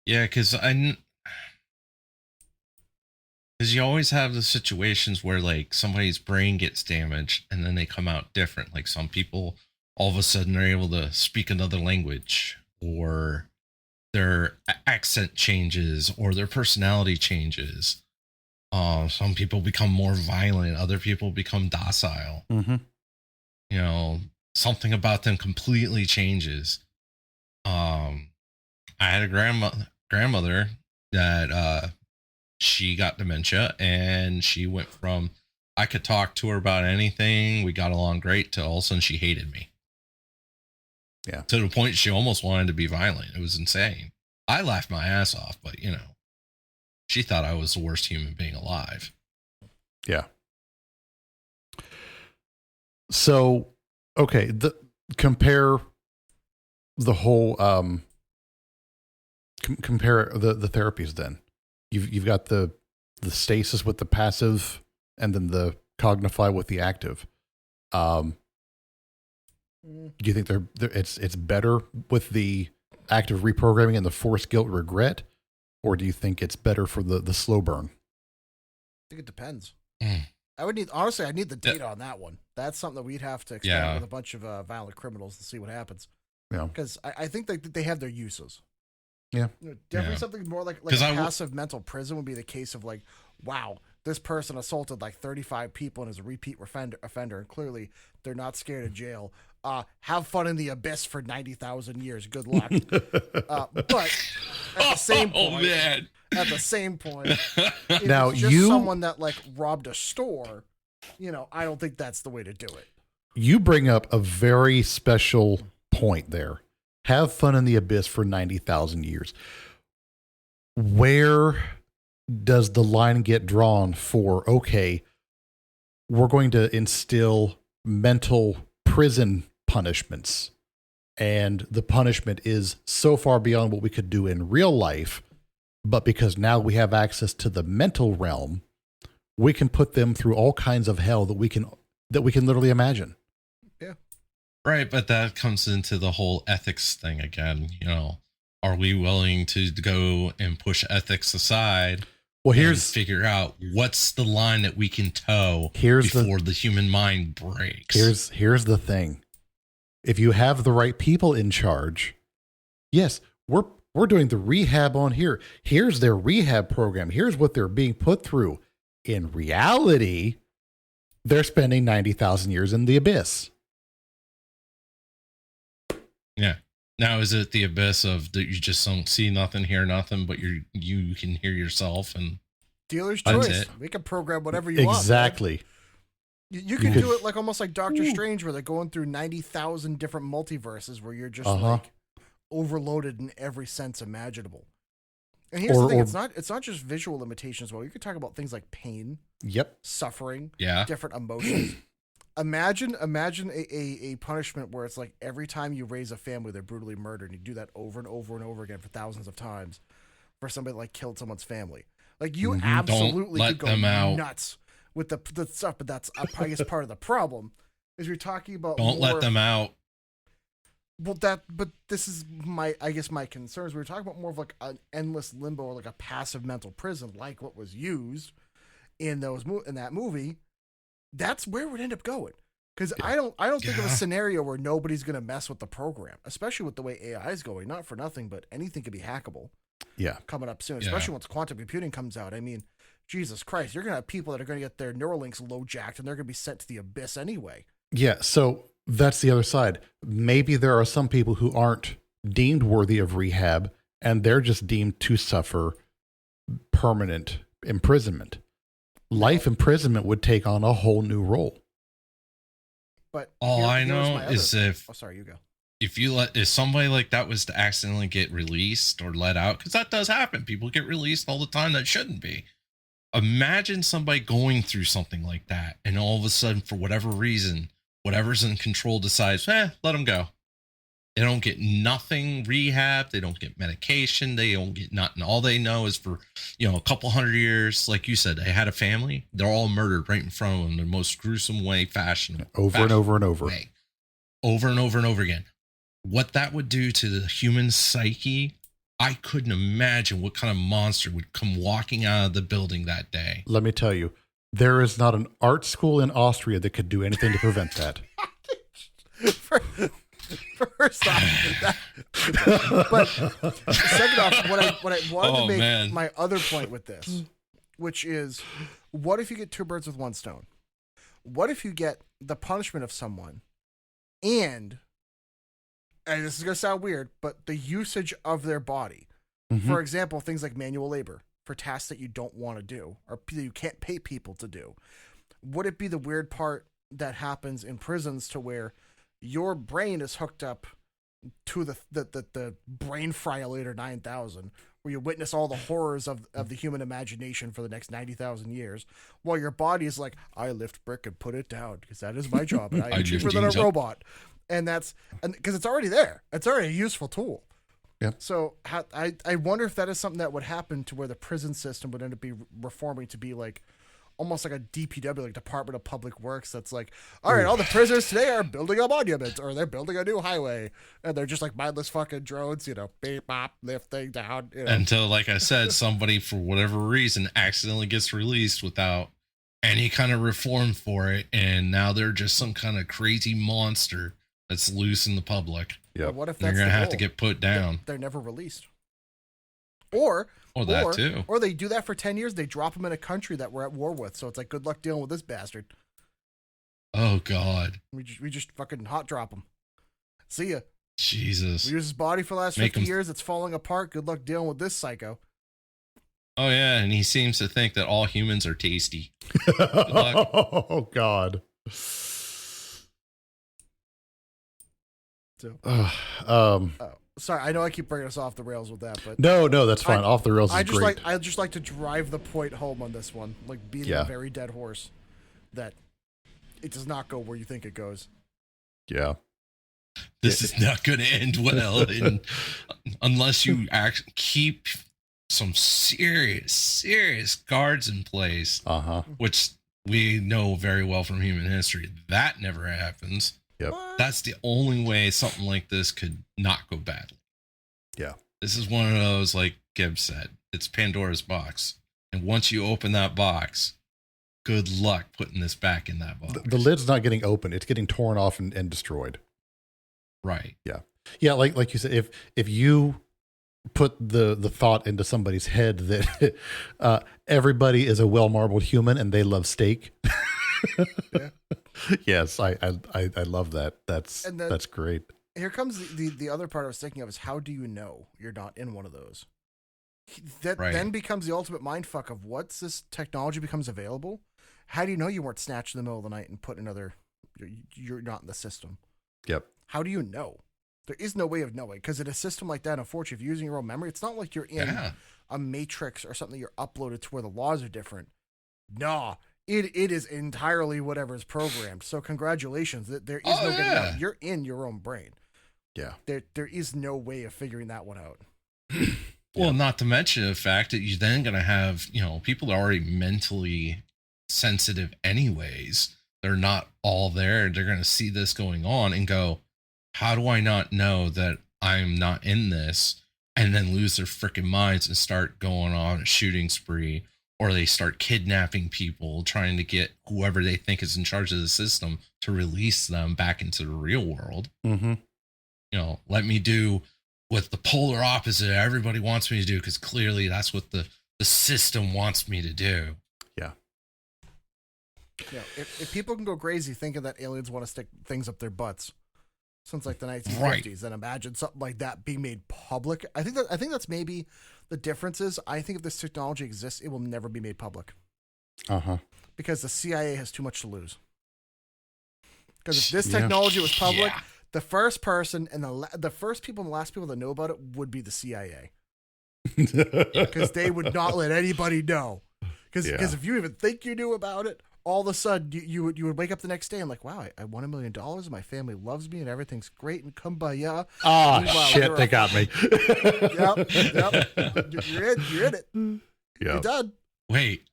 Yeah, because you always have the situations where like somebody's brain gets damaged and then they come out different. Like some people all of a sudden are able to speak another language, or their accent changes, or their personality changes. Some people become more violent. Other people become docile. Mm-hmm. You know, something about them completely changes. I had a grandmother that she got dementia, and she went from I could talk to her about anything, we got along great, to all of a sudden she hated me. Yeah. To the point she almost wanted to be violent. It was insane. I laughed my ass off, but you know, she thought I was the worst human being alive. Yeah. So, okay, compare the whole compare the therapies then. You've got the stasis with the passive, and then the Cognify with the active. Do you think it's better with the active reprogramming and the force, guilt, regret, or do you think it's better for the slow burn? I think it depends. I need the data on that one. That's something that we'd have to experiment with a bunch of violent criminals to see what happens. Yeah, because I think that they have their uses. Yeah, definitely something more like a passive mental prison would be the case of like, wow, this person assaulted like 35 people and is a repeat offender, and clearly they're not scared of jail. Have fun in the abyss for 90,000 years. Good luck. But at the same point, if now it's just someone that like robbed a store, you know, I don't think that's the way to do it. You bring up a very special point there. Have fun in the abyss for 90,000 years. Where does the line get drawn for, okay, we're going to instill mental prison punishments, and the punishment is so far beyond what we could do in real life, but because now we have access to the mental realm, we can put them through all kinds of hell that we can literally imagine. Yeah. Right, but that comes into the whole ethics thing again. You know, are we willing to go and push ethics aside? Well, figure out what's the line that we can toe before the human mind breaks. Here's the thing. If you have the right people in charge, yes, we're doing the rehab on here. Here's their rehab program. Here's what they're being put through. In reality, they're spending 90,000 years in the abyss. Yeah. Now, is it the abyss of that you just don't see nothing, hear nothing, but you can hear yourself and dealer's choice? We can program whatever you want. Exactly. You can do it like almost like Doctor Strange, where they're going through 90,000 different multiverses, where you're just like overloaded in every sense imaginable. And here's the thing: it's not just visual limitations. Well, you could talk about things like pain, suffering, different emotions. Imagine a punishment where it's like every time you raise a family, they're brutally murdered, and you do that over and over and over again for thousands of times for somebody that, like, killed someone's family. Like, you absolutely could go nuts with the stuff, but that's I guess part of the problem is you're talking about let them out. but this is I guess my concerns. We were talking about more of like an endless limbo or like a passive mental prison, like what was used in that movie. That's where it would end up going. Because I don't think of a scenario where nobody's going to mess with the program, especially with the way AI is going. Not for nothing, but anything could be hackable. Yeah, coming up soon, especially once quantum computing comes out. I mean, Jesus Christ, you're going to have people that are going to get their Neuralinks low jacked, and they're going to be sent to the abyss anyway. Yeah, so that's the other side. Maybe there are some people who aren't deemed worthy of rehab, and they're just deemed to suffer permanent imprisonment. Life imprisonment would take on a whole new role. But all I know is if sorry, you go. If somebody like that was to accidentally get released or let out, because that does happen, people get released all the time that shouldn't be. Imagine somebody going through something like that, and all of a sudden, for whatever reason, whatever's in control decides, let them go. They don't get nothing rehab. They don't get medication. They don't get nothing. All they know is for, a couple hundred years, like you said, they had a family. They're all murdered right in front of them in the most gruesome way, over and over and over. Over and over and over again. What that would do to the human psyche, I couldn't imagine what kind of monster would come walking out of the building that day. Let me tell you, there is not an art school in Austria that could do anything to prevent that. First off, but second off, what I wanted to make my other point with this, which is, what if you get two birds with one stone? What if you get the punishment of someone, and this is going to sound weird, but the usage of their body. Mm-hmm. For example, things like manual labor for tasks that you don't want to do or that you can't pay people to do. Would it be the weird part that happens in prisons to where your brain is hooked up to the brain friolator 9000, where you witness all the horrors of the human imagination for the next 90,000 years, while your body is like, I lift brick and put it down because that is my job, and I am cheaper than a robot. And that's because it's already there. It's already a useful tool. Yeah. So I wonder if that is something that would happen to where the prison system would end up reforming to be like almost like a DPW, like Department of Public Works. That's like, all right, all the prisoners today are building a monument or they're building a new highway, and they're just like mindless fucking drones, beep bop, lifting down. Until, like I said, somebody for whatever reason accidentally gets released without any kind of reform for it, and now they're just some kind of crazy monster that's loose in the public. Yeah. What if they're that's gonna have to get put down? They're never released. Or that too. Or they do that for 10 years. They drop them in a country that we're at war with. So it's like, good luck dealing with this bastard. Oh God. We just fucking hot drop him. See ya. Jesus. We use his body for the last 50 years. It's falling apart. Good luck dealing with this psycho. Oh yeah, and he seems to think that all humans are tasty. Good luck. Oh God. So, sorry, I know I keep bringing us off the rails with that, but no, that's fine. Off the rails is great. I just like to drive the point home on this one, like beating a very dead horse, that it does not go where you think it goes. Yeah, this is not going to end well, unless you keep some serious guards in place. Which we know very well from human history that never happens. Yep. That's the only way something like this could not go badly. Yeah. This is one of those, like Gibbs said, it's Pandora's box. And once you open that box, good luck putting this back in that box. The lid's not getting open. It's getting torn off and destroyed. Right. Yeah. Yeah. Like you said, if you put the thought into somebody's head that everybody is a well-marbled human and they love steak. Yeah. Yes, I love that. That's great. Here comes the other part I was thinking of is, how do you know you're not in one of those? That then becomes the ultimate mindfuck of once this technology becomes available, how do you know you weren't snatched in the middle of the night and put in you're not in the system? Yep. How do you know? There is no way of knowing, because in a system like that, unfortunately, if you're using your own memory, it's not like you're in a matrix or something you're uploaded to where the laws are different. No. It is entirely whatever's programmed. So congratulations. There is no getting out. You're in your own brain. Yeah. There is no way of figuring that one out. Well, not to mention the fact that you're then going to have, people are already mentally sensitive anyways. They're not all there. They're going to see this going on and go, how do I not know that I'm not in this? And then lose their freaking minds and start going on a shooting spree, or they start kidnapping people, trying to get whoever they think is in charge of the system to release them back into the real world. Mm-hmm. You know, let me do what the polar opposite everybody wants me to do, because clearly that's what the system wants me to do. Yeah. Yeah. If people can go crazy thinking that aliens want to stick things up their butts since like the 1950s, then imagine something like that being made public. I think that's maybe the difference is, I think if this technology exists, it will never be made public. Because the CIA has too much to lose. Because if this technology was public, the first person and the first people and the last people that know about it would be the CIA. Because they would not let anybody know. Because if you even think you knew about it, all of a sudden you would wake up the next day and like, wow, I won $1 million and my family loves me and everything's great and kumbaya. Oh, shit, they got me. Yep. You're in it. Yep. You're done. Wait,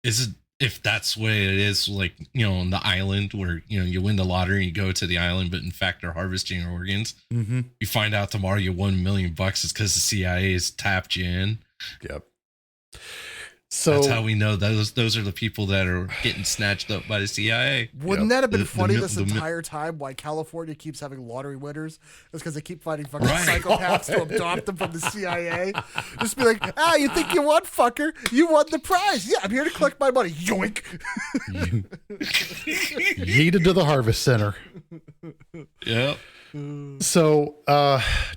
is it, if that's the way it is, like, you know, on the island where, you know, you win the lottery and you go to the island, but in fact they're harvesting your organs. Mm-hmm. You find out tomorrow you won $1 million. It's because the CIA has tapped you in. Yep. So that's how we know those are the people that are getting snatched up by the CIA. Wouldn't that have been funny this entire time? Why California keeps having lottery winners? It's because they keep finding fucking psychopaths to adopt them from the CIA. Just be like, you think you won, fucker? You won the prize. Yeah, I'm here to collect my money. Yoink. Yeeted to the harvest center. Yep. So,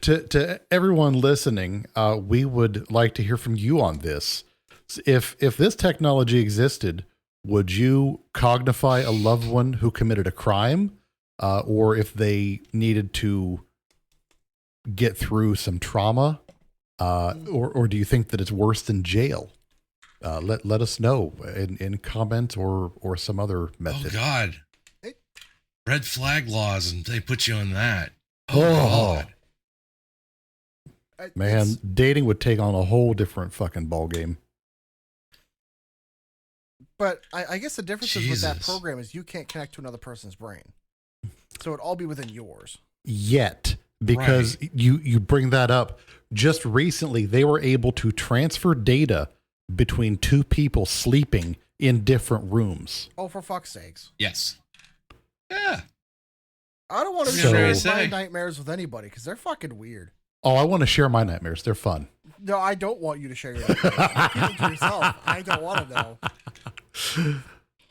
to everyone listening, we would like to hear from you on this. If this technology existed, would you cognify a loved one who committed a crime, or if they needed to get through some trauma, or do you think that it's worse than jail? Let us know in comments or some other method. Oh God, red flag laws, and they put you on that. Oh God, man, dating would take on a whole different fucking ball game. But I guess the difference is with that program is you can't connect to another person's brain. So it'd all be within yours. Yet, because you bring that up, just recently they were able to transfer data between two people sleeping in different rooms. Oh, for fuck's sakes. Yes. Yeah. I don't want to share my nightmares with anybody because they're fucking weird. Oh, I want to share my nightmares. They're fun. No, I don't want you to share your nightmares. Keep it to yourself. I don't want to know.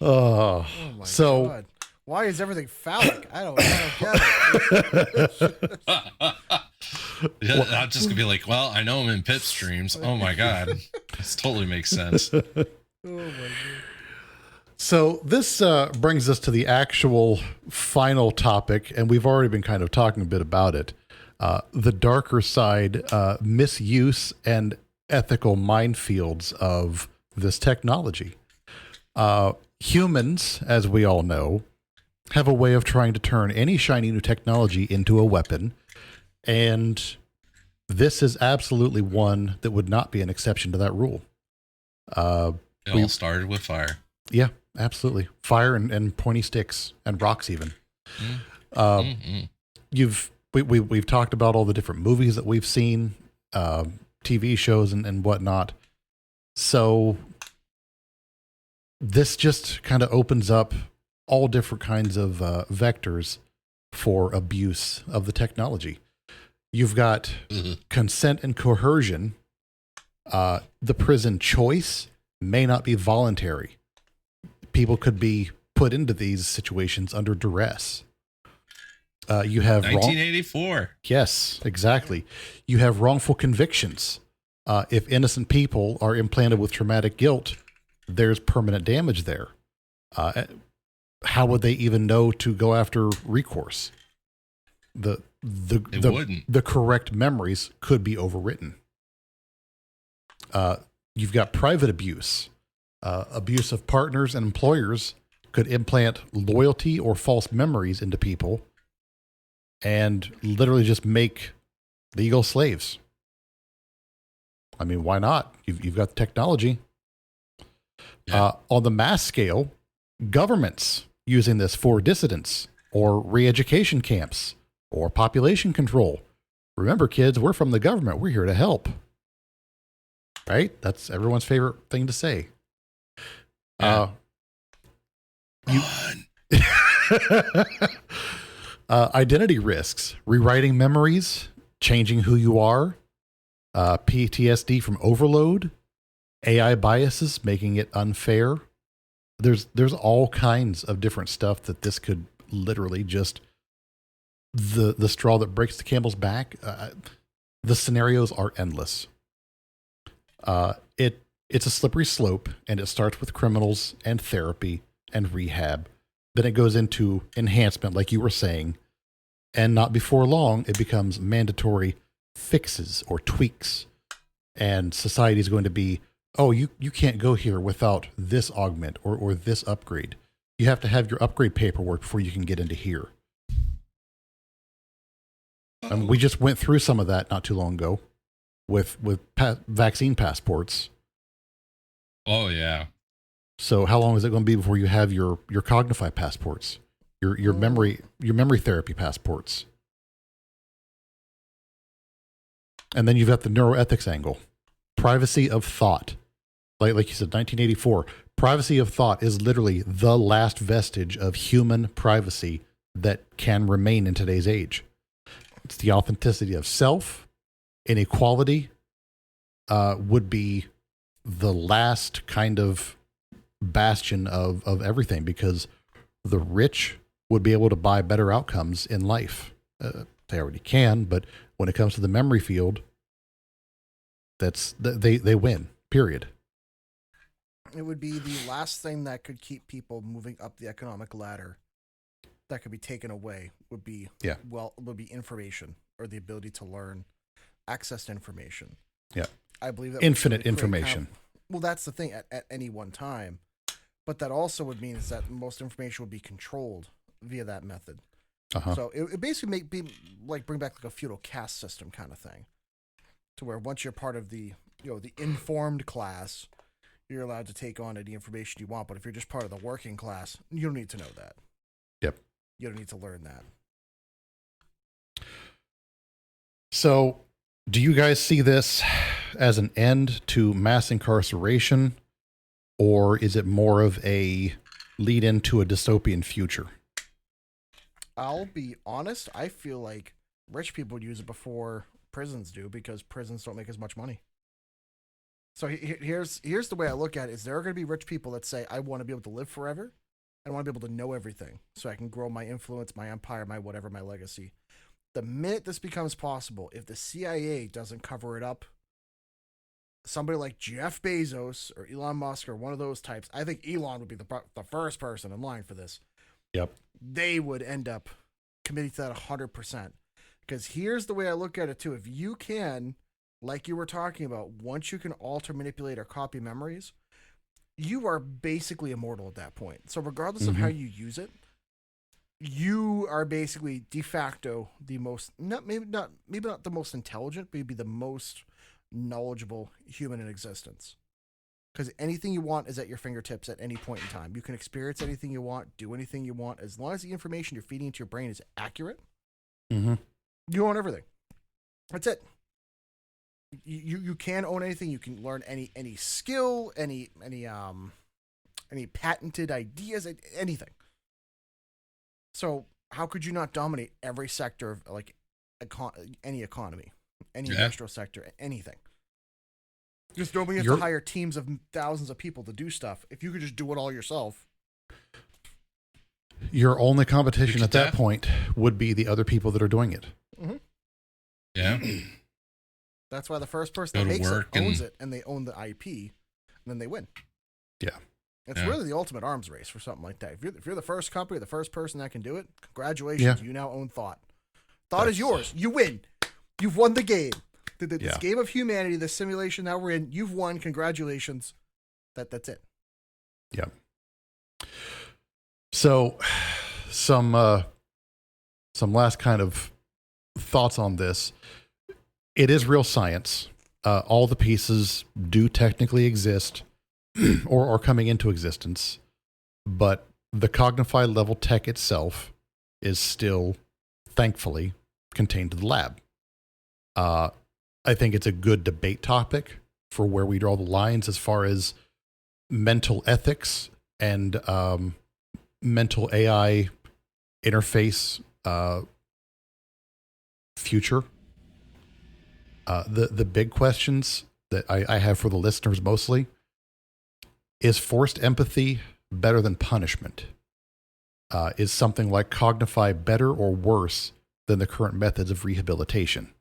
Oh my God. Why is everything phallic? I don't get it. I'm just gonna be like, well, I know I'm in Pip streams. Oh my God, this totally makes sense. Oh my God. So this brings us to the actual final topic, and we've already been kind of talking a bit about it. The darker side, misuse and ethical minefields of this technology. Humans, as we all know, have a way of trying to turn any shiny new technology into a weapon, and this is absolutely one that would not be an exception to that rule. It all started with fire. Yeah, absolutely. Fire and pointy sticks and rocks even. We've talked about all the different movies that we've seen, TV shows and whatnot. So this just kind of opens up all different kinds of vectors for abuse of the technology. You've got consent and coercion. The prison choice may not be voluntary. People could be put into these situations under duress. You have 1984. Yes, exactly. You have wrongful convictions. If innocent people are implanted with traumatic guilt, there's permanent damage there. How would they even know to go after recourse? The correct memories could be overwritten. You've got private abuse. Abuse of partners and employers could implant loyalty or false memories into people and literally just make legal slaves. I mean, why not? You've got the technology. Yeah. On the mass scale, governments using this for dissidents or re-education camps or population control. Remember, kids, we're from the government. We're here to help. Right? That's everyone's favorite thing to say. Yeah. Identity risks, rewriting memories, changing who you are, PTSD from overload, AI biases, making it unfair. There's all kinds of different stuff that this could literally just the straw that breaks the camel's back. The scenarios are endless. It's a slippery slope, and it starts with criminals and therapy and rehab. Then it goes into enhancement, like you were saying, and not before long, it becomes mandatory fixes or tweaks. And society is going to be, oh, you can't go here without this augment or this upgrade. You have to have your upgrade paperwork before you can get into here. And we just went through some of that not too long ago with vaccine passports. Oh, yeah. So how long is it going to be before you have your Cognify passports, your memory therapy passports? And then you've got the neuroethics angle, privacy of thought. Like you said, 1984, privacy of thought is literally the last vestige of human privacy that can remain in today's age. It's the authenticity of self. Inequality would be the last kind of bastion of everything, because the rich would be able to buy better outcomes in life. They already can, but when it comes to the memory field, they win, period. It would be the last thing that could keep people moving up the economic ladder that could be taken away would be information, or the ability to learn, access to information. Yeah. I believe that infinite information. Well, that's the thing at any one time. But that also would mean is that most information would be controlled via that method. Uh-huh. So it basically bring back like a feudal caste system kind of thing, to where once you're part of the informed class, you're allowed to take on any information you want. But if you're just part of the working class, you don't need to know that. Yep. You don't need to learn that. So, do you guys see this as an end to mass incarceration, or is it more of a lead into a dystopian future? I'll be honest. I feel like rich people would use it before prisons do, because prisons don't make as much money. So here's the way I look at it: is there are going to be rich people that say, I want to be able to live forever. I want to be able to know everything so I can grow my influence, my empire, my whatever, my legacy. The minute this becomes possible, if the CIA doesn't cover it up, somebody like Jeff Bezos or Elon Musk or one of those types, I think Elon would be the first person in line for this. Yep. They would end up committing to that 100%. Because here's the way I look at it too. If you can, like you were talking about, once you can alter, manipulate, or copy memories, you are basically immortal at that point. So regardless of how you use it, you are basically de facto the most, maybe not the most intelligent, but you'd be the most knowledgeable human in existence. Because anything you want is at your fingertips at any point in time. You can experience anything you want, do anything you want, as long as the information you're feeding into your brain is accurate. Mm-hmm. You own everything. That's it. You can own anything. You can learn any skill, any patented ideas, anything. So how could you not dominate every sector of any economy, any industrial sector, anything? Just nobody has to hire teams of thousands of people to do stuff. If you could just do it all yourself. Your only competition at that point would be the other people that are doing it. Mm-hmm. Yeah. That's why the first person that makes it owns it, and they own the IP, and then they win. Yeah. It's really the ultimate arms race for something like that. If you're the first company, the first person that can do it, congratulations, you now own thought. Thought is yours. You win. You've won the game. This game of humanity, this simulation that we're in, you've won. Congratulations. That's it. Yeah. So, some last kind of thoughts on this. It is real science. All the pieces do technically exist or are coming into existence, but the Cognify level tech itself is still, thankfully, contained to the lab. I think it's a good debate topic for where we draw the lines as far as mental ethics and mental AI interface future. The big questions that I have for the listeners mostly is forced empathy better than punishment? Is something like Cognify better or worse than the current methods of rehabilitation?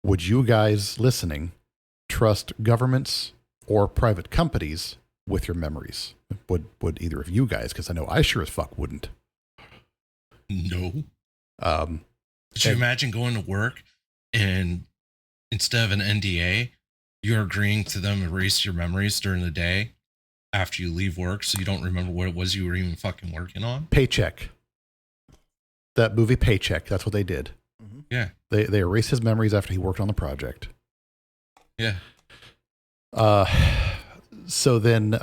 Would you guys listening trust governments or private companies with your memories? Would either of you guys? Because I know I sure as fuck wouldn't. No. Could you imagine going to work and instead of an NDA, you're agreeing to them erase your memories during the day after you leave work so you don't remember what it was you were even fucking working on? Paycheck. That movie Paycheck, that's what they did. Mm-hmm. Yeah. They erased his memories after he worked on the project. Yeah. So then,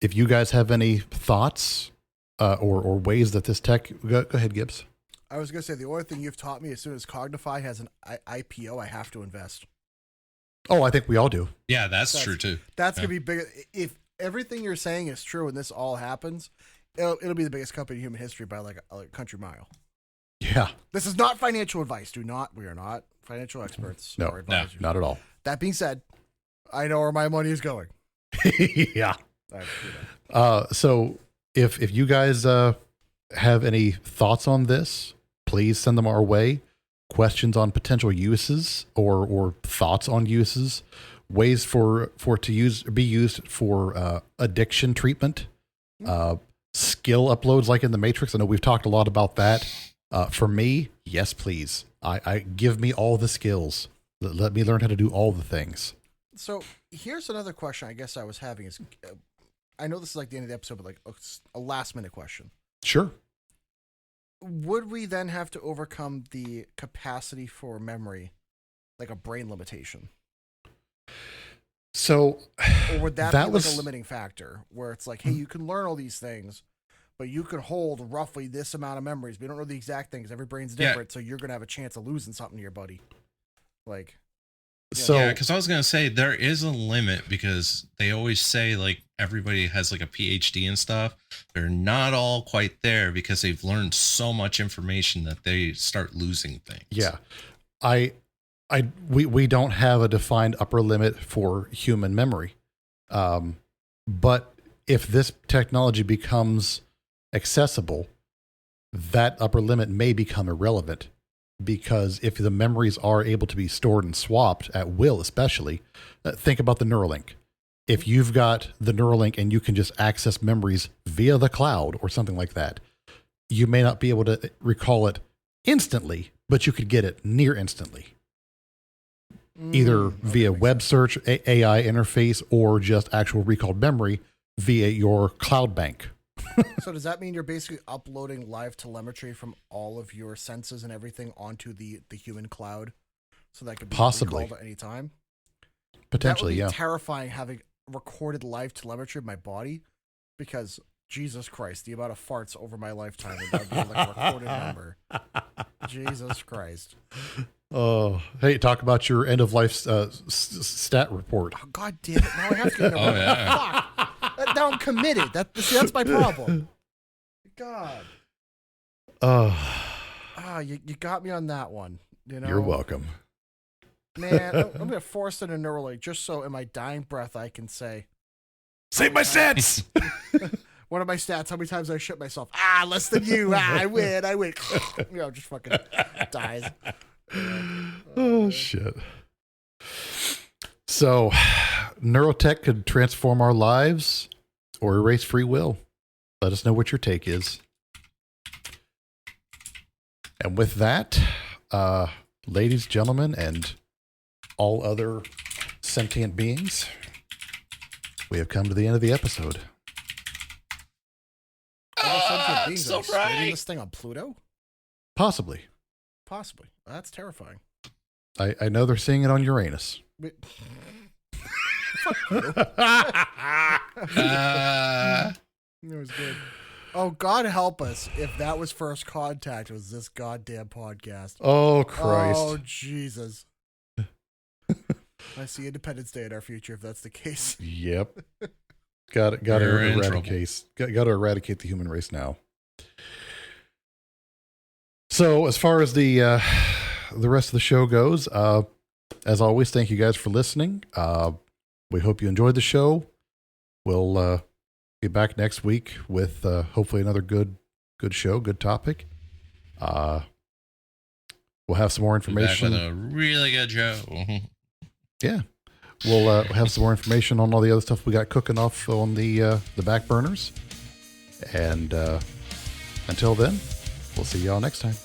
if you guys have any thoughts or ways that this tech... Go ahead, Gibbs. I was going to say, the only thing you've taught me, as soon as Cognify has an IPO, I have to invest. Oh, I think we all do. Yeah, that's true too. That's going to be big. If everything you're saying is true and this all happens, it'll be the biggest company in human history by like a country mile. Yeah. This is not financial advice. We are not financial experts. No, or advisors. not at all. That being said, I know where my money is going. Yeah. So if you guys have any thoughts on this, please send them our way. Questions on potential uses or thoughts on uses, ways for it to be used for addiction treatment, skill uploads like in the Matrix. I know we've talked a lot about that. For me, yes, please. I give me all the skills. Let me learn how to do all the things. So here's another question I guess I was having is, I know this is like the end of the episode, but like a last minute question. Sure. Would we then have to overcome the capacity for memory, like a brain limitation? So, or would that be was like a limiting factor where it's like, hey, you can learn all these things, but you can hold roughly this amount of memories. We don't know the exact things. Every brain's different, so you're going to have a chance of losing something to your buddy. Like, so yeah, because I was going to say there is a limit because they always say like everybody has like a PhD and stuff. They're not all quite there because they've learned so much information that they start losing things. Yeah. We don't have a defined upper limit for human memory. But if this technology becomes accessible, that upper limit may become irrelevant, because if the memories are able to be stored and swapped at will, especially, think about the Neuralink. If you've got the Neuralink and you can just access memories via the cloud or something like that, you may not be able to recall it instantly, but you could get it near instantly. Either via web search, AI interface, or just actual recalled memory via your cloud bank. So does that mean you're basically uploading live telemetry from all of your senses and everything onto the human cloud, so that could be possibly recalled at any time? Potentially, that would be yeah. Terrifying having recorded live telemetry of my body, because Jesus Christ, the amount of farts over my lifetime that would be like a recorded number. Jesus Christ. Oh, hey, talk about your end of life stat report. Oh, God damn it! Now I have to get it. Oh yeah. Fuck. Now I'm committed. That's my problem. God. You got me on that one. You know. You're welcome. Man, I'm gonna force it in Neuralink just so in my dying breath I can say, "Save my stats." One of my stats, how many times I shit myself? Less than you. I win. You know, just fucking dies. Oh shit. So, neurotech could transform our lives or erase free will. Let us know what your take is. And with that, ladies, gentlemen, and all other sentient beings, we have come to the end of the episode. So right. This thing on Pluto? Possibly. That's terrifying. I know they're seeing it on Uranus. Fuck you. It was good. Oh, God help us if that was first contact, was this goddamn podcast. Oh, Christ. Oh, Jesus. I see Independence Day in our future if that's the case. Yep. Got to eradicate the human race now. So as far as the rest of the show goes, as always, thank you guys for listening. We hope you enjoyed the show. We'll be back next week with hopefully another good show, good topic. We'll have some more information. Back with a really good show. Yeah. We'll have some more information on all the other stuff we got cooking off on the back burners. And until then, we'll see y'all next time.